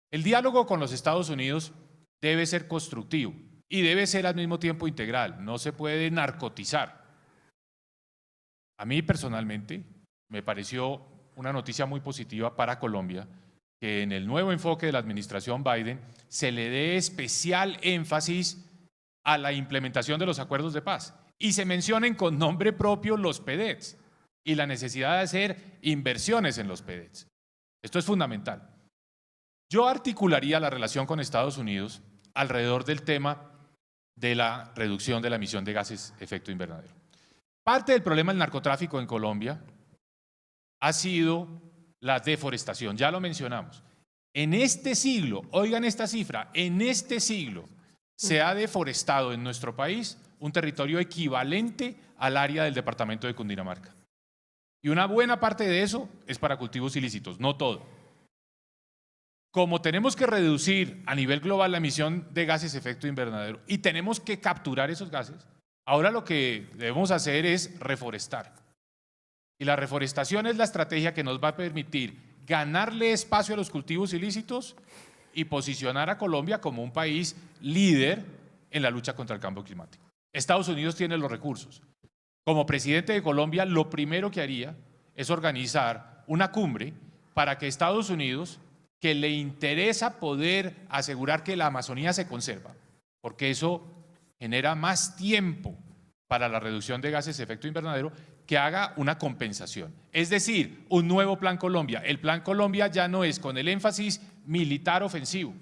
D: El diálogo con los Estados Unidos debe ser constructivo y debe ser al mismo tiempo integral, no se puede narcotizar. A mí personalmente me pareció una noticia muy positiva para Colombia que en el nuevo enfoque de la administración Biden se le dé especial énfasis a la implementación de los acuerdos de paz y se mencionen con nombre propio los PEDETs y la necesidad de hacer inversiones en los PEDETs. Esto es fundamental. Yo articularía la relación con Estados Unidos alrededor del tema de la reducción de la emisión de gases de efecto invernadero. Parte del problema del narcotráfico en Colombia ha sido la deforestación, ya lo mencionamos. En este siglo, oigan esta cifra, en este siglo se ha deforestado en nuestro país un territorio equivalente al área del departamento de Cundinamarca. Y una buena parte de eso es para cultivos ilícitos, no todo. Como tenemos que reducir a nivel global la emisión de gases de efecto invernadero y tenemos que capturar esos gases, ahora lo que debemos hacer es reforestar. Y la reforestación es la estrategia que nos va a permitir ganarle espacio a los cultivos ilícitos y posicionar a Colombia como un país líder en la lucha contra el cambio climático. Estados Unidos tiene los recursos. Como presidente de Colombia, lo primero que haría es organizar una cumbre para que Estados Unidos, que le interesa poder asegurar que la Amazonía se conserva, porque eso genera más tiempo para la reducción de gases de efecto invernadero, que haga una compensación. Es decir, un nuevo Plan Colombia. El Plan Colombia ya no es con el énfasis militar ofensivo,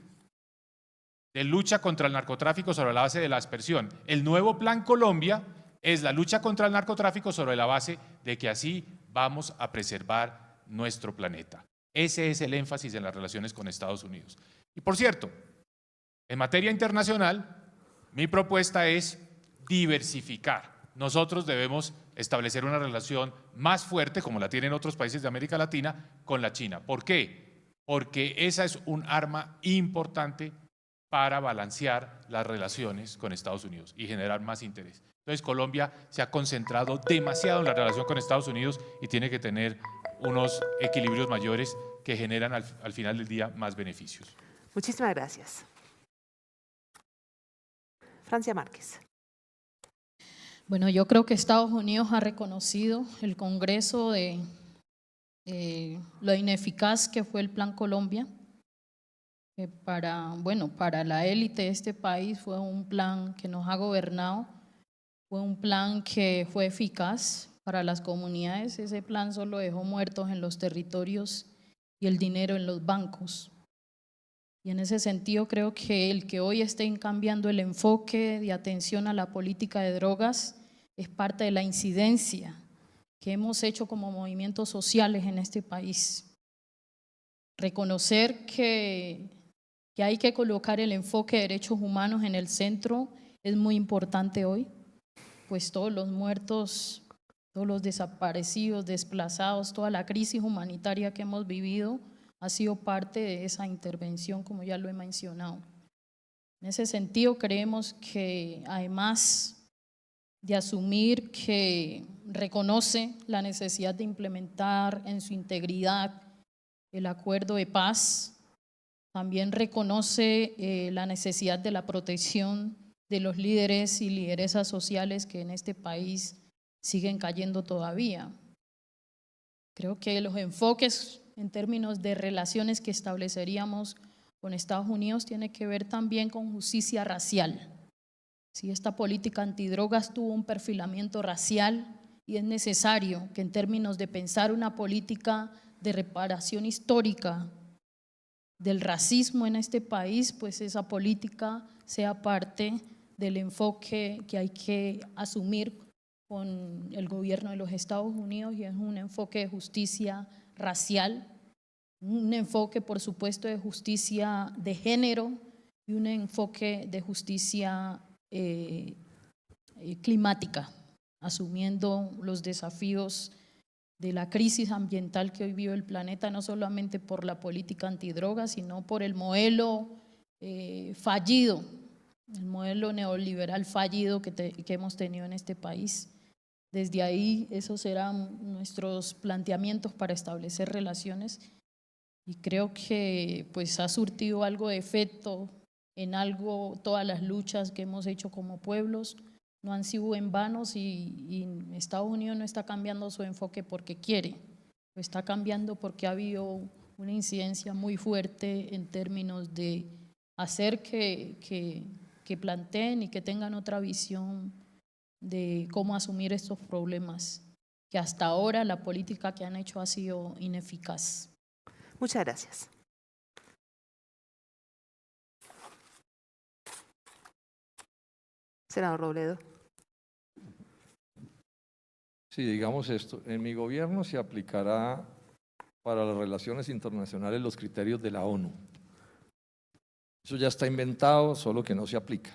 D: de lucha contra el narcotráfico sobre la base de la aspersión. El nuevo Plan Colombia es la lucha contra el narcotráfico sobre la base de que así vamos a preservar nuestro planeta. Ese es el énfasis en las relaciones con Estados Unidos. Y por cierto, en materia internacional, mi propuesta es diversificar. Nosotros debemos establecer una relación más fuerte, como la tienen otros países de América Latina, con la China. ¿Por qué? Porque esa es un arma importante para balancear las relaciones con Estados Unidos y generar más interés. Entonces Colombia se ha concentrado demasiado en la relación con Estados Unidos y tiene que tener unos equilibrios mayores que generan al final del día más beneficios.
B: Muchísimas gracias. Francia Márquez.
E: Bueno, yo creo que Estados Unidos ha reconocido el Congreso de lo ineficaz que fue el Plan Colombia. Que para la élite de este país fue un plan que nos ha gobernado, fue un plan que fue eficaz para las comunidades. Ese plan solo dejó muertos en los territorios y el dinero en los bancos. Y en ese sentido creo que el que hoy estén cambiando el enfoque de atención a la política de drogas es parte de la incidencia que hemos hecho como movimientos sociales en este país. Reconocer que hay que colocar el enfoque de derechos humanos en el centro es muy importante hoy, pues todos los muertos, todos los desaparecidos, desplazados, toda la crisis humanitaria que hemos vivido ha sido parte de esa intervención, como ya lo he mencionado. En ese sentido, creemos que además de asumir que reconoce la necesidad de implementar en su integridad el acuerdo de paz, también reconoce la necesidad de la protección de los líderes y lideresas sociales que en este país siguen cayendo todavía. Creo que los enfoques en términos de relaciones que estableceríamos con Estados Unidos tiene que ver también con justicia racial. Si esta política antidrogas tuvo un perfilamiento racial y es necesario que en términos de pensar una política de reparación histórica del racismo en este país, pues esa política sea parte del enfoque que hay que asumir con el gobierno de los Estados Unidos, y es un enfoque de justicia racial, un enfoque por supuesto de justicia de género y un enfoque de justicia climática, asumiendo los desafíos de la crisis ambiental que hoy vive el planeta, no solamente por la política antidrogas, sino por el modelo fallido, el modelo neoliberal fallido que hemos tenido en este país. Desde ahí, esos serán nuestros planteamientos para establecer relaciones, y creo que pues ha surtido algo de efecto en algo todas las luchas que hemos hecho como pueblos, no han sido en vanos y Estados Unidos no está cambiando su enfoque porque quiere, lo está cambiando porque ha habido una incidencia muy fuerte en términos de hacer que planteen y que tengan otra visión de cómo asumir estos problemas, que hasta ahora la política que han hecho ha sido ineficaz.
B: Muchas gracias. Senador Robledo.
F: Sí, digamos esto, en mi gobierno se aplicará para las relaciones internacionales los criterios de la ONU. Eso ya está inventado, solo que no se aplica.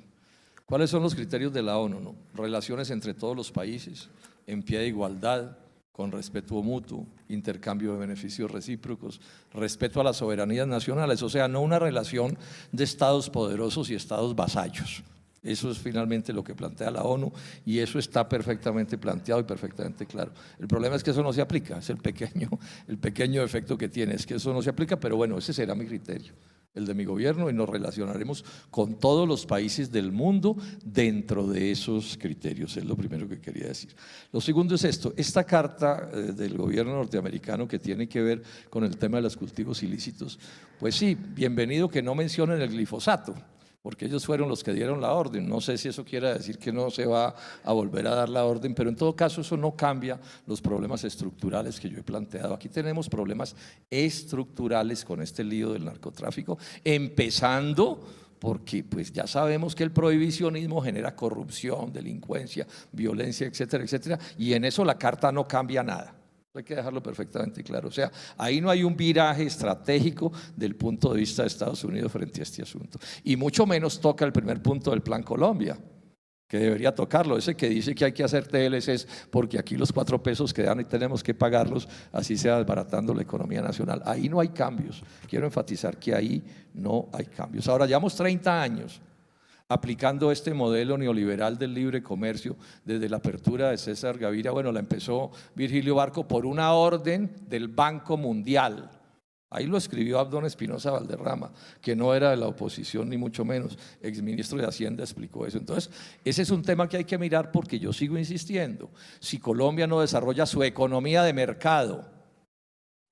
F: ¿Cuáles son los criterios de la ONU? No? Relaciones entre todos los países, en pie de igualdad, con respeto mutuo, intercambio de beneficios recíprocos, respeto a las soberanías nacionales, o sea, no una relación de estados poderosos y estados vasallos. Eso es finalmente lo que plantea la ONU y eso está perfectamente planteado y perfectamente claro. El problema es que eso no se aplica, es el pequeño efecto que tiene, es que eso no se aplica, pero bueno, ese será mi criterio, el de mi gobierno, y nos relacionaremos con todos los países del mundo dentro de esos criterios, es lo primero que quería decir. Lo segundo es esto, esta carta del gobierno norteamericano que tiene que ver con el tema de los cultivos ilícitos, pues sí, bienvenido que no mencionen el glifosato, porque ellos fueron los que dieron la orden. No sé si eso quiere decir que no se va a volver a dar la orden, pero en todo caso eso no cambia los problemas estructurales que yo he planteado. Aquí tenemos problemas estructurales con este lío del narcotráfico, empezando porque pues ya sabemos que el prohibicionismo genera corrupción, delincuencia, violencia, etcétera, etcétera, y en eso la carta no cambia nada. Hay que dejarlo perfectamente claro. O sea, ahí no hay un viraje estratégico del punto de vista de Estados Unidos frente a este asunto. Y mucho menos toca el primer punto del Plan Colombia, que debería tocarlo, ese que dice que hay que hacer TLCs porque aquí los 4 pesos que dan y tenemos que pagarlos, así sea desbaratando la economía nacional. Ahí no hay cambios. Quiero enfatizar que ahí no hay cambios. Ahora, llevamos 30 años aplicando este modelo neoliberal del libre comercio desde la apertura de César Gaviria. Bueno, la empezó Virgilio Barco por una orden del Banco Mundial. Ahí lo escribió Abdón Espinosa Valderrama, que no era de la oposición ni mucho menos, exministro de Hacienda explicó eso. Entonces, ese es un tema que hay que mirar porque yo sigo insistiendo. Si Colombia no desarrolla su economía de mercado,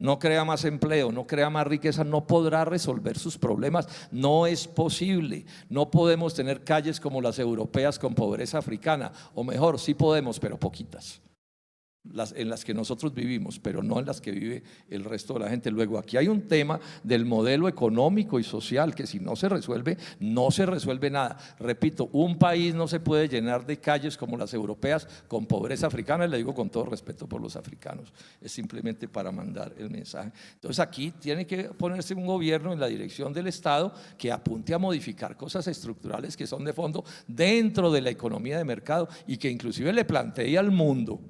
F: no crea más empleo, no crea más riqueza, no podrá resolver sus problemas. No es posible. No podemos tener calles como las europeas con pobreza africana, o mejor, sí podemos, pero poquitas. En las que nosotros vivimos, pero no en las que vive el resto de la gente. Luego, aquí hay un tema del modelo económico y social que si no se resuelve, no se resuelve nada. Repito, un país no se puede llenar de calles como las europeas con pobreza africana, y le digo con todo respeto por los africanos, es simplemente para mandar el mensaje. Entonces aquí tiene que ponerse un gobierno en la dirección del Estado que apunte a modificar cosas estructurales que son de fondo dentro de la economía de mercado y que inclusive le plantee al mundo.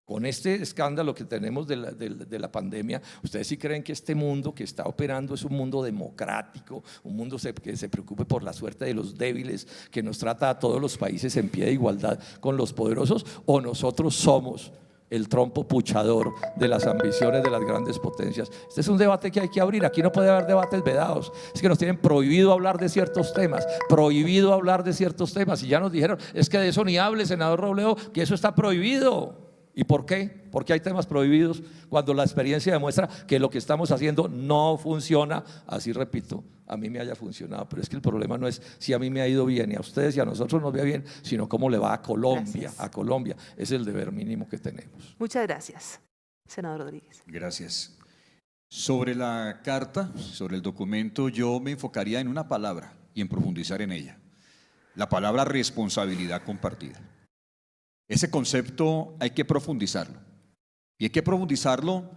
F: Con este escándalo que tenemos de la pandemia, ¿ustedes sí creen que este mundo que está operando es un mundo democrático, un mundo que se preocupe por la suerte de los débiles, que nos trata a todos los países en pie de igualdad con los poderosos, o nosotros somos el trompo puchador de las ambiciones de las grandes potencias? Este es un debate que hay que abrir. Aquí no puede haber debates vedados. Es que nos tienen prohibido hablar de ciertos temas, prohibido hablar de ciertos temas, y ya nos dijeron, es que de eso ni hable, senador Robledo, que eso está prohibido. ¿Y por qué? Porque hay temas prohibidos cuando la experiencia demuestra que lo que estamos haciendo no funciona. Así repito, a mí me haya funcionado, pero es que el problema no es si a mí me ha ido bien y a ustedes y a nosotros nos va bien, sino cómo le va a Colombia. Gracias. A Colombia. Es el deber mínimo que tenemos.
B: Muchas gracias, senador Rodríguez.
C: Gracias. Sobre la carta, sobre el documento, yo me enfocaría en una palabra y en profundizar en ella. La palabra responsabilidad compartida. Ese concepto hay que profundizarlo. Y hay que profundizarlo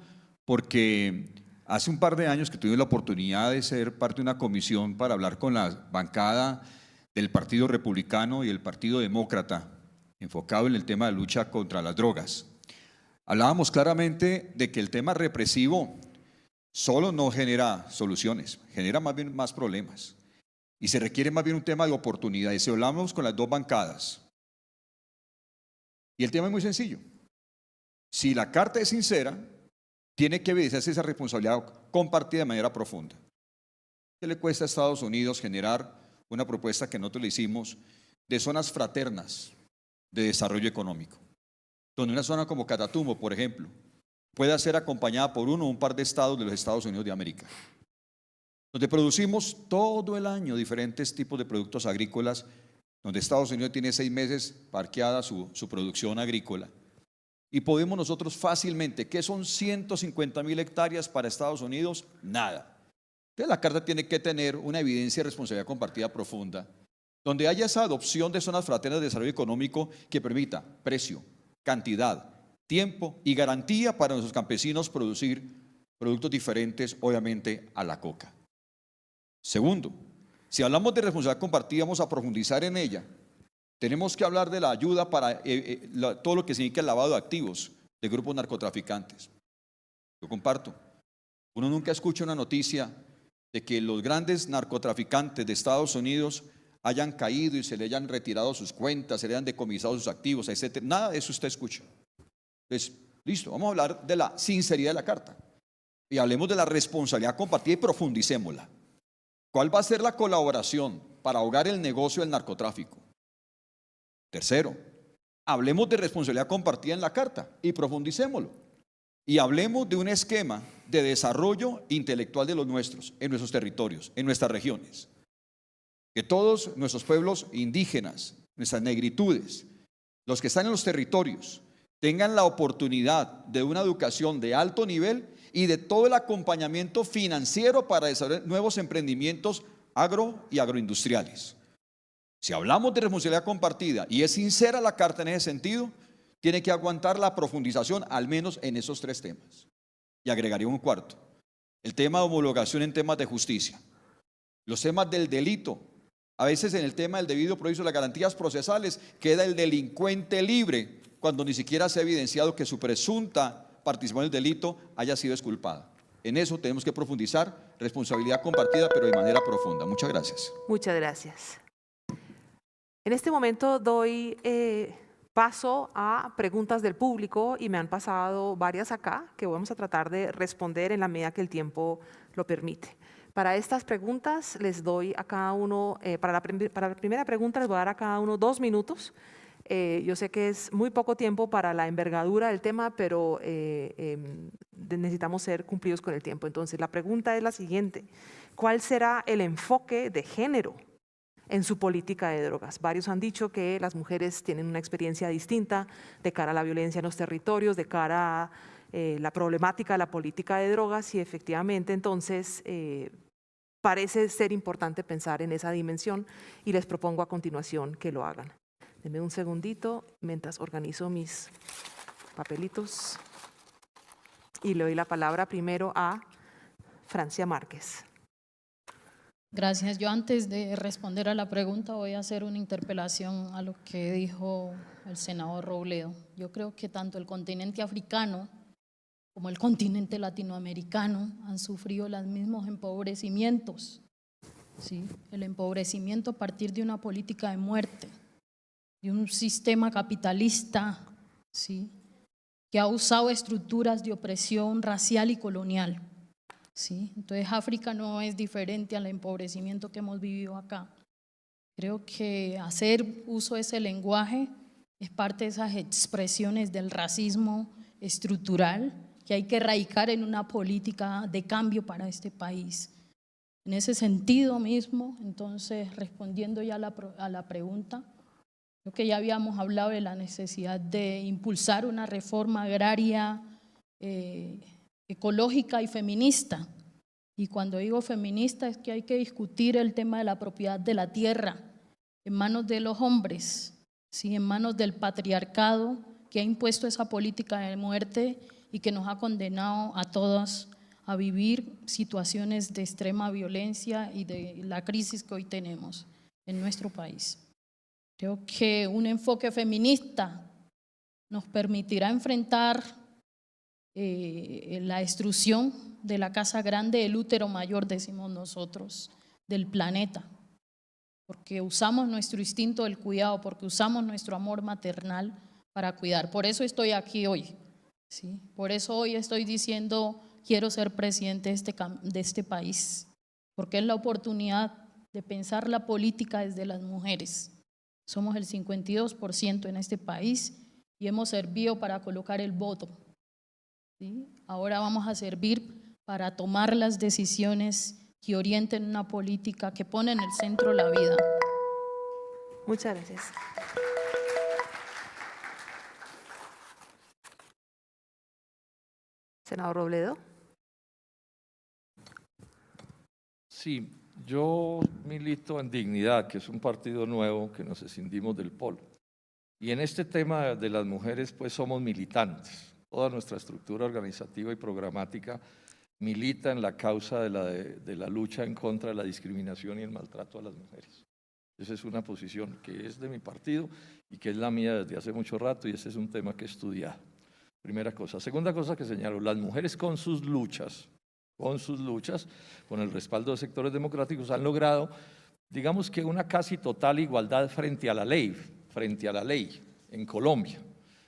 C: porque hace un par de años que tuve la oportunidad de ser parte de una comisión para hablar con la bancada del Partido Republicano y el Partido Demócrata, enfocado en el tema de lucha contra las drogas. Hablábamos claramente de que el tema represivo solo no genera soluciones, genera más bien más problemas. Y se requiere más bien un tema de oportunidad. Y si hablamos con las dos bancadas, y el tema es muy sencillo. Si la carta es sincera, tiene que evidenciarse esa responsabilidad compartida de manera profunda. ¿Qué le cuesta a Estados Unidos generar una propuesta que nosotros le hicimos de zonas fraternas
G: de desarrollo económico, donde una zona como Catatumbo, por ejemplo, pueda ser acompañada por uno o un par de estados de los Estados Unidos de América, donde producimos todo el año diferentes tipos de productos agrícolas, donde Estados Unidos tiene 6 meses parqueada su producción agrícola, y podemos nosotros fácilmente, ¿qué son 150.000 hectáreas para Estados Unidos? Nada. Entonces la Carta tiene que tener una evidencia de responsabilidad compartida profunda, donde haya esa adopción de zonas fraternas de desarrollo económico que permita precio, cantidad, tiempo y garantía para nuestros campesinos producir productos diferentes, obviamente, a la coca. Segundo, si hablamos de responsabilidad compartida, vamos a profundizar en ella. Tenemos que hablar de la ayuda para todo lo que significa el lavado de activos de grupos narcotraficantes. Yo comparto. Uno nunca escucha una noticia de que los grandes narcotraficantes de Estados Unidos hayan caído y se le hayan retirado sus cuentas, se le hayan decomisado sus activos, etc. Nada de eso usted escucha. Entonces, listo, vamos a hablar de la sinceridad de la Carta. Y hablemos de la responsabilidad compartida y profundicémosla. ¿Cuál va a ser la colaboración para ahogar el negocio del narcotráfico? Tercero, hablemos de responsabilidad compartida en la Carta y profundicémoslo. Y hablemos de un esquema de desarrollo intelectual de los nuestros, en nuestros territorios, en nuestras regiones. Que todos nuestros pueblos indígenas, nuestras negritudes, los que están en los territorios, tengan la oportunidad de una educación de alto nivel y de todo el acompañamiento financiero para desarrollar nuevos emprendimientos agro y agroindustriales. Si hablamos de responsabilidad compartida y es sincera la Carta en ese sentido, tiene que aguantar la profundización al menos en esos 3 temas. Y agregaría un cuarto, el tema de homologación en temas de justicia. Los temas del delito, a veces en el tema del debido proceso de las garantías procesales, queda el delincuente libre cuando ni siquiera se ha evidenciado que su presunta participación en el delito haya sido exculpada. En eso tenemos que profundizar, responsabilidad compartida, pero de manera profunda. Muchas gracias.
B: Muchas gracias. En este momento doy paso a preguntas del público y me han pasado varias acá que vamos a tratar de responder en la medida que el tiempo lo permite. Para estas preguntas les doy a cada uno, para la primera pregunta les voy a dar a cada uno 2 minutos. Yo sé que es muy poco tiempo para la envergadura del tema, pero necesitamos ser cumplidos con el tiempo. Entonces, la pregunta es la siguiente: ¿cuál será el enfoque de género en su política de drogas? Varios han dicho que las mujeres tienen una experiencia distinta de cara a la violencia en los territorios, de cara a la problemática de la política de drogas, y efectivamente entonces parece ser importante pensar en esa dimensión, y les propongo a continuación que lo hagan. Denme un segundito mientras organizo mis papelitos y le doy la palabra primero a Francia Márquez.
E: Gracias. Yo antes de responder a la pregunta voy a hacer una interpelación a lo que dijo el senador Robledo. Yo creo que tanto el continente africano como el continente latinoamericano han sufrido los mismos empobrecimientos. ¿Sí? El empobrecimiento a partir de una política de muerte, de un sistema capitalista, ¿sí?, que ha usado estructuras de opresión racial y colonial. ¿Sí? Entonces África no es diferente al empobrecimiento que hemos vivido acá. Creo que hacer uso de ese lenguaje es parte de esas expresiones del racismo estructural que hay que erradicar en una política de cambio para este país. En ese sentido mismo, entonces, respondiendo ya a la pregunta, creo que ya habíamos hablado de la necesidad de impulsar una reforma agraria ecológica y feminista. Y cuando digo feminista es que hay que discutir el tema de la propiedad de la tierra en manos de los hombres, ¿sí?, en manos del patriarcado que ha impuesto esa política de muerte y que nos ha condenado a todas a vivir situaciones de extrema violencia y de la crisis que hoy tenemos en nuestro país. Creo que un enfoque feminista nos permitirá enfrentar la destrucción de la casa grande, el útero mayor, decimos nosotros, del planeta, porque usamos nuestro instinto del cuidado, porque usamos nuestro amor maternal para cuidar. Por eso estoy aquí hoy, ¿sí? Por eso hoy estoy diciendo quiero ser presidente de este país, porque es la oportunidad de pensar la política desde las mujeres, Somos el 52% en este país y hemos servido para colocar el voto, ¿sí? Ahora vamos a servir para tomar las decisiones que orienten una política que pone en el centro la vida.
B: Muchas gracias. Senador Robledo.
F: Sí, yo milito en Dignidad, que es un partido nuevo que nos escindimos del polo. Y en este tema de las mujeres, pues somos militantes. Toda nuestra estructura organizativa y programática milita en la causa de la lucha en contra de la discriminación y el maltrato a las mujeres. Esa es una posición que es de mi partido y que es la mía desde hace mucho rato, y ese es un tema que he estudiado. Primera cosa. Segunda cosa que señalo, las mujeres con sus luchas, con el respaldo de sectores democráticos, han logrado, digamos que una casi total igualdad frente a la ley en Colombia.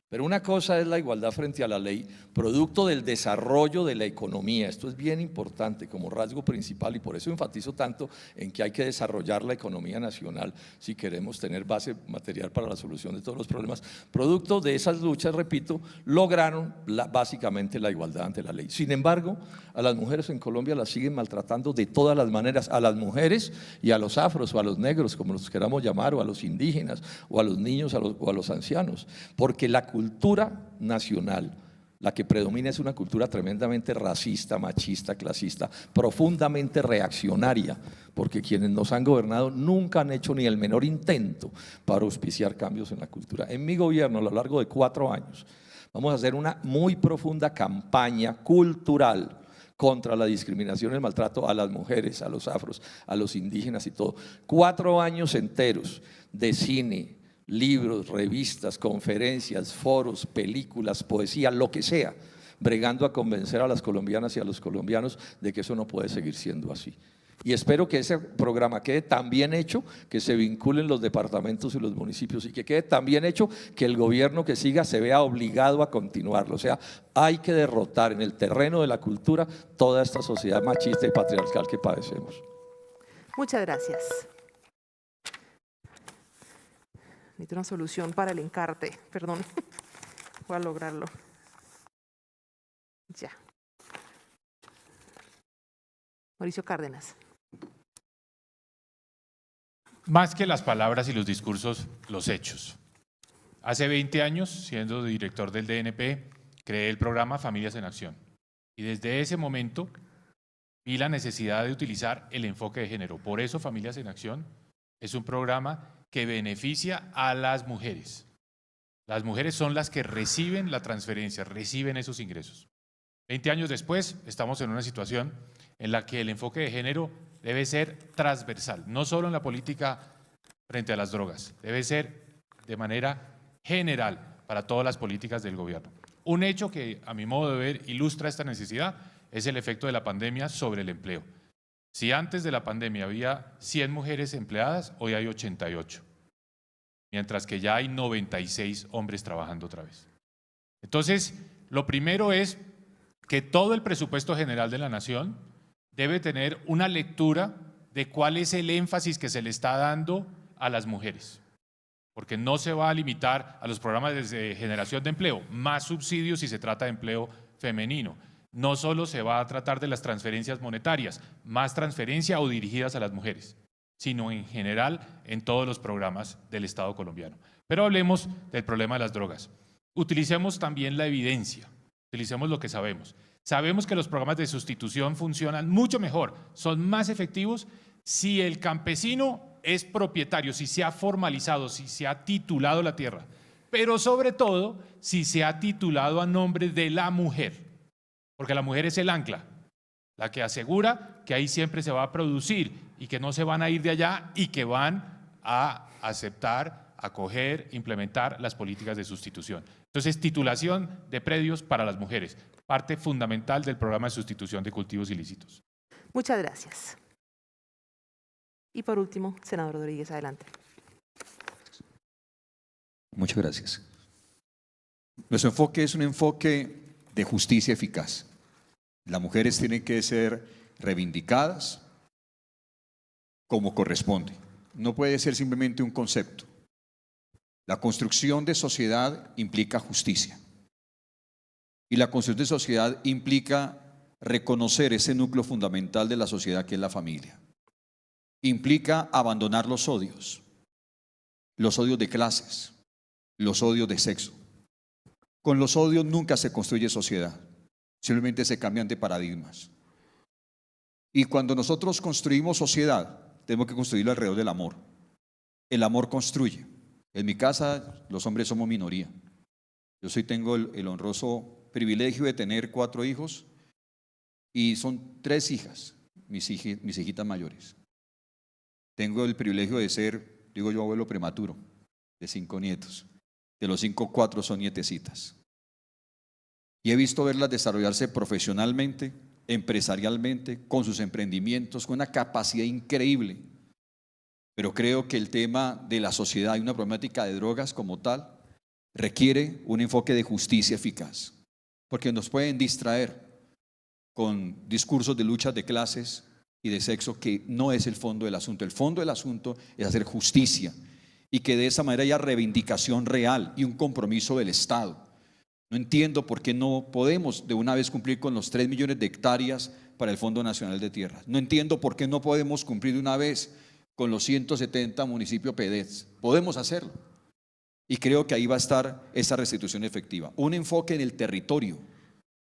F: Pero una cosa es la igualdad frente a la ley, producto del desarrollo de la economía. Esto es bien importante como rasgo principal, y por eso enfatizo tanto en que hay que desarrollar la economía nacional si queremos tener base material para la solución de todos los problemas. Producto de esas luchas, repito, lograron básicamente la igualdad ante la ley. Sin embargo, a las mujeres en Colombia las siguen maltratando de todas las maneras, a las mujeres y a los afros o a los negros, como los queramos llamar, o a los indígenas, o a los niños o a los ancianos, porque la cultura nacional, la que predomina, es una cultura tremendamente racista, machista, clasista, profundamente reaccionaria, porque quienes nos han gobernado nunca han hecho ni el menor intento para auspiciar cambios en la cultura. En mi gobierno, a lo largo de 4 años, vamos a hacer una muy profunda campaña cultural contra la discriminación y el maltrato a las mujeres, a los afros, a los indígenas y todo. 4 años enteros de cine, libros, revistas, conferencias, foros, películas, poesía, lo que sea, bregando a convencer a las colombianas y a los colombianos de que eso no puede seguir siendo así. Y espero que ese programa quede tan bien hecho que se vinculen los departamentos y los municipios, y que quede tan bien hecho que el gobierno que siga se vea obligado a continuarlo. O sea, hay que derrotar en el terreno de la cultura toda esta sociedad machista y patriarcal que padecemos.
B: Muchas gracias. Necesito una solución para el encarte, perdón. Voy a lograrlo. Ya. Mauricio Cárdenas.
D: Más que las palabras y los discursos, los hechos. Hace 20 años, siendo director del DNP, creé el programa Familias en Acción. Y desde ese momento vi la necesidad de utilizar el enfoque de género. Por eso Familias en Acción es un programa que beneficia a las mujeres. Las mujeres son las que reciben la transferencia, reciben esos ingresos. 20 años después, estamos en una situación en la que el enfoque de género debe ser transversal, no solo en la política frente a las drogas, debe ser de manera general para todas las políticas del gobierno. Un hecho que, a mi modo de ver, ilustra esta necesidad es el efecto de la pandemia sobre el empleo. Si antes de la pandemia había 100 mujeres empleadas, hoy hay 88, mientras que ya hay 96 hombres trabajando otra vez. Entonces, lo primero es que todo el presupuesto general de la nación debe tener una lectura de cuál es el énfasis que se le está dando a las mujeres, porque no se va a limitar a los programas de generación de empleo, más subsidios si se trata de empleo femenino. No solo se va a tratar de las transferencias monetarias, más transferencia o dirigidas a las mujeres, sino en general en todos los programas del Estado colombiano. Pero hablemos del problema de las drogas. Utilicemos también la evidencia, utilicemos lo que sabemos. Sabemos que los programas de sustitución funcionan mucho mejor, son más efectivos si el campesino es propietario, si se ha formalizado, si se ha titulado la tierra, pero sobre todo si se ha titulado a nombre de la mujer, porque la mujer es el ancla, la que asegura que ahí siempre se va a producir y que no se van a ir de allá y que van a aceptar, acoger, implementar las políticas de sustitución. Entonces, titulación de predios para las mujeres, parte fundamental del programa de sustitución de cultivos ilícitos.
B: Muchas gracias. Y por último, senador Rodríguez, adelante.
G: Muchas gracias. Nuestro enfoque es un enfoque de justicia eficaz. Las mujeres tienen que ser reivindicadas como corresponde. No puede ser simplemente un concepto. La construcción de sociedad implica justicia. Y la construcción de sociedad implica reconocer ese núcleo fundamental de la sociedad que es la familia. Implica abandonar los odios de clases, los odios de sexo. Con los odios nunca se construye sociedad, simplemente se cambian de paradigmas. Y cuando nosotros construimos sociedad, tenemos que construirlo alrededor del amor. El amor construye. En mi casa los hombres somos minoría. Tengo el honroso privilegio de tener 4 hijos y son 3 hijas, mis hijitas mayores. Tengo el privilegio de ser, digo yo, abuelo prematuro, de 5 nietos. De los 5, 4 son nietecitas. Y he visto verlas desarrollarse profesionalmente, empresarialmente, con sus emprendimientos, con una capacidad increíble. Pero creo que el tema de la sociedad y una problemática de drogas como tal requiere un enfoque de justicia eficaz, porque nos pueden distraer con discursos de luchas de clases y de sexo que no es el fondo del asunto. El fondo del asunto es hacer justicia y que de esa manera haya reivindicación real y un compromiso del Estado. No entiendo por qué no podemos de una vez cumplir con los 3 millones de hectáreas para el Fondo Nacional de Tierras. No entiendo por qué no podemos cumplir de una vez con los 170 municipios PEDES. Podemos hacerlo. Y creo que ahí va a estar esa restitución efectiva. Un enfoque en el territorio,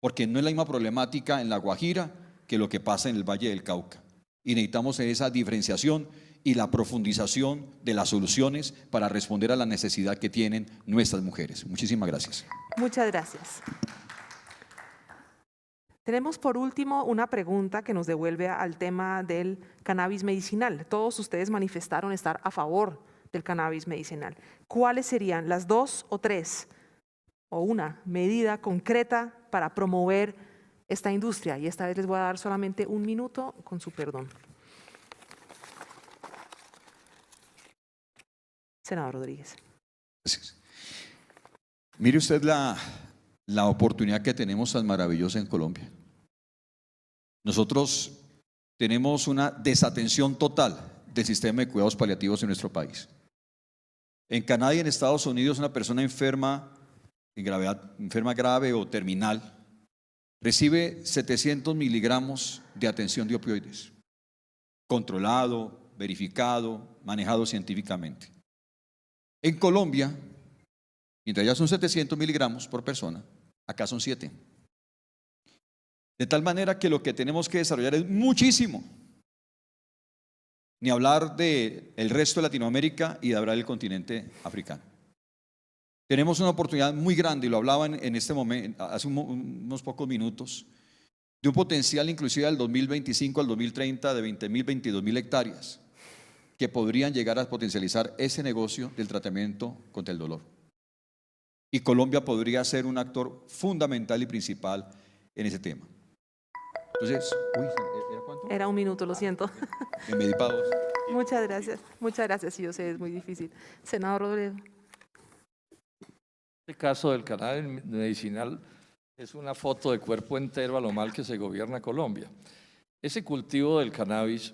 G: porque no es la misma problemática en La Guajira que lo que pasa en el Valle del Cauca. Y necesitamos esa diferenciación y la profundización de las soluciones para responder a la necesidad que tienen nuestras mujeres. Muchísimas gracias.
B: Muchas gracias. Tenemos por último una pregunta que nos devuelve al tema del cannabis medicinal. Todos ustedes manifestaron estar a favor del cannabis medicinal. ¿Cuáles serían las 2 o 3 o una medida concreta para promover esta industria? Y esta vez les voy a dar solamente 1 minuto con su perdón. Senador Rodríguez.
G: Gracias. Mire usted la oportunidad que tenemos tan maravillosa en Colombia. Nosotros tenemos una desatención total del sistema de cuidados paliativos en nuestro país. En Canadá y en Estados Unidos, una persona enferma grave o terminal recibe 700 miligramos de atención de opioides, controlado, verificado, manejado científicamente. En Colombia, mientras ya son 700 miligramos por persona, acá son 7. De tal manera que lo que tenemos que desarrollar es muchísimo. Ni hablar del resto de Latinoamérica y de hablar del continente africano. Tenemos una oportunidad muy grande, y lo hablaba en este momento, hace unos pocos minutos, de un potencial inclusive al 2025 al 2030 de 20.000, 22.000 hectáreas que podrían llegar a potencializar ese negocio del tratamiento contra el dolor. Y Colombia podría ser un actor fundamental y principal en ese tema. Entonces, ¿era cuánto?
B: Era 1 minuto, lo siento.
G: Me medí para 2.
B: Muchas gracias, sí, yo sé, es muy difícil. Senador Rodríguez.
F: Este caso del cannabis medicinal es una foto de cuerpo entero a lo mal que se gobierna Colombia. Ese cultivo del cannabis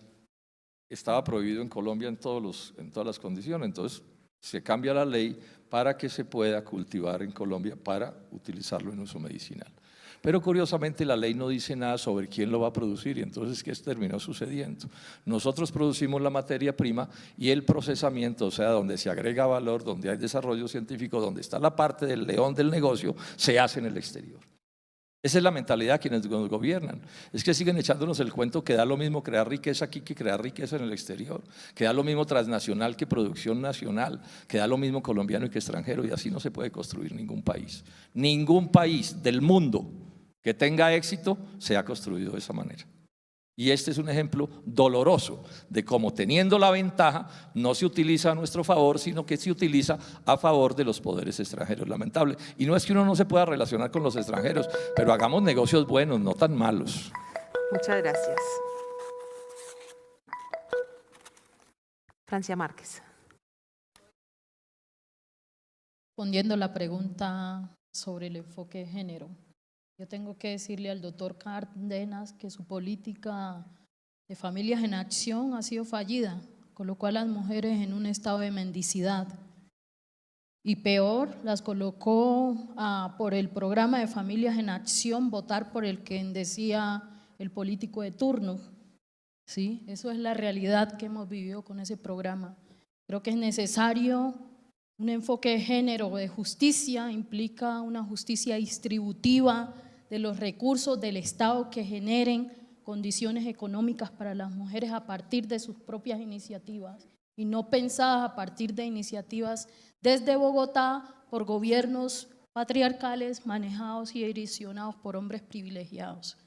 F: estaba prohibido en Colombia en todas las condiciones, entonces se cambia la ley para que se pueda cultivar en Colombia para utilizarlo en uso medicinal. Pero curiosamente la ley no dice nada sobre quién lo va a producir y entonces ¿qué terminó sucediendo? Nosotros producimos la materia prima y el procesamiento, o sea, donde se agrega valor, donde hay desarrollo científico, donde está la parte del león del negocio, se hace en el exterior. Esa es la mentalidad de quienes nos gobiernan. Es que siguen echándonos el cuento que da lo mismo crear riqueza aquí que crear riqueza en el exterior, que da lo mismo transnacional que producción nacional, que da lo mismo colombiano y que extranjero, y así no se puede construir ningún país. Ningún país del mundo que tenga éxito se ha construido de esa manera. Y este es un ejemplo doloroso de cómo teniendo la ventaja no se utiliza a nuestro favor, sino que se utiliza a favor de los poderes extranjeros. Lamentable. Y no es que uno no se pueda relacionar con los extranjeros, pero hagamos negocios buenos, no tan malos.
B: Muchas gracias. Francia Márquez.
E: Respondiendo la pregunta sobre el enfoque de género, yo tengo que decirle al doctor Cárdenas que su política de familias en acción ha sido fallida, colocó a las mujeres en un estado de mendicidad. Y peor, las colocó por el programa de Familias en Acción, votar por el que decía el político de turno. ¿Sí? Eso es la realidad que hemos vivido con ese programa. Creo que es necesario un enfoque de género, de justicia, implica una justicia distributiva de los recursos del Estado que generen condiciones económicas para las mujeres a partir de sus propias iniciativas y no pensadas a partir de iniciativas desde Bogotá por gobiernos patriarcales manejados y direccionados por hombres privilegiados.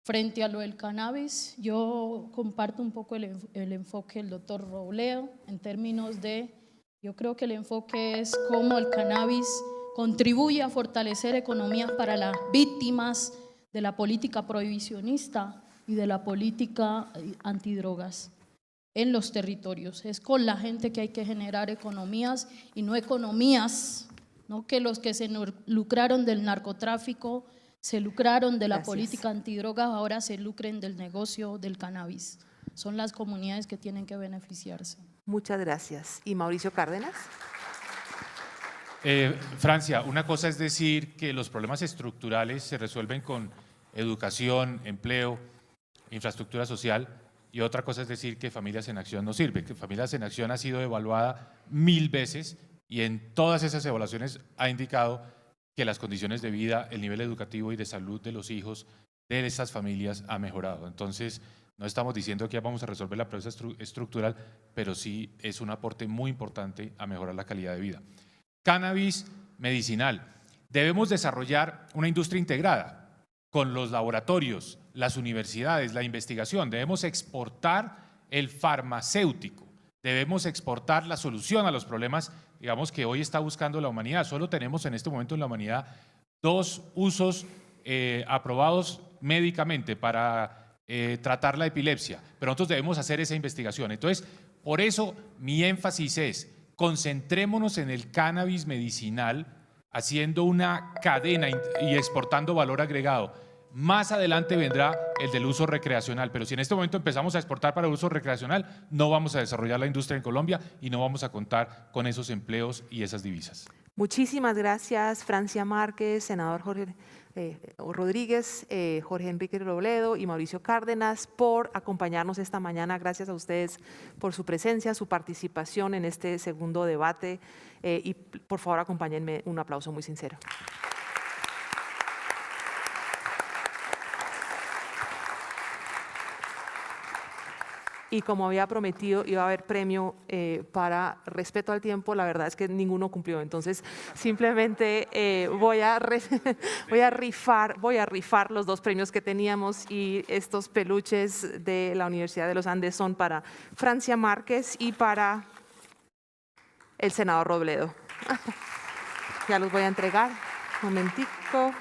E: Frente a lo del cannabis, yo comparto un poco el enfoque del doctor Robledo en términos de, yo creo que el enfoque es cómo el cannabis contribuye a fortalecer economías para las víctimas de la política prohibicionista y de la política antidrogas en los territorios. Es con la gente que hay que generar economías y no economías, no que los que se lucraron del narcotráfico se lucraron de la política antidrogas, ahora se lucren del negocio del cannabis. Son las comunidades que tienen que beneficiarse.
B: Muchas gracias. ¿Y Mauricio Cárdenas?
D: Francia, una cosa es decir que los problemas estructurales se resuelven con educación, empleo, infraestructura social, y otra cosa es decir que Familias en Acción no sirve, que Familias en Acción ha sido evaluada 1000 veces y en todas esas evaluaciones ha indicado que las condiciones de vida, el nivel educativo y de salud de los hijos de estas familias ha mejorado. Entonces, no estamos diciendo que ya vamos a resolver la pobreza estructural, pero sí es un aporte muy importante a mejorar la calidad de vida. Cannabis medicinal. Debemos desarrollar una industria integrada con los laboratorios, las universidades, la investigación. Debemos exportar el farmacéutico. Debemos exportar la solución a los problemas, digamos, que hoy está buscando la humanidad. Solo tenemos en este momento en la humanidad 2 usos aprobados médicamente para tratar la epilepsia, pero nosotros debemos hacer esa investigación. Entonces, por eso mi énfasis es, concentrémonos en el cannabis medicinal, haciendo una cadena y exportando valor agregado. Más adelante vendrá el del uso recreacional, pero si en este momento empezamos a exportar para uso recreacional, no vamos a desarrollar la industria en Colombia y no vamos a contar con esos empleos y esas divisas.
B: Muchísimas gracias, Francia Márquez, senador Jorge Rodríguez, Jorge Enrique Robledo y Mauricio Cárdenas por acompañarnos esta mañana. Gracias a ustedes por su presencia, su participación en este segundo debate y por favor acompáñenme un aplauso muy sincero. Y como había prometido, iba a haber premio para respeto al tiempo. La verdad es que ninguno cumplió. Entonces, simplemente voy a rifar los 2 premios que teníamos, y estos peluches de la Universidad de los Andes son para Francia Márquez y para el senador Robledo. Ya los voy a entregar. Un momentico.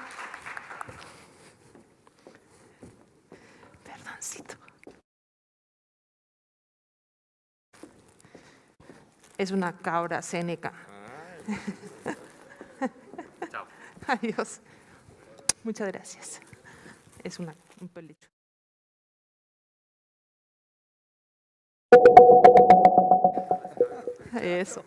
B: Perdoncito. Es una cabra Seneca.
D: Chao.
B: Adiós. Muchas gracias. Es un peluche. Eso.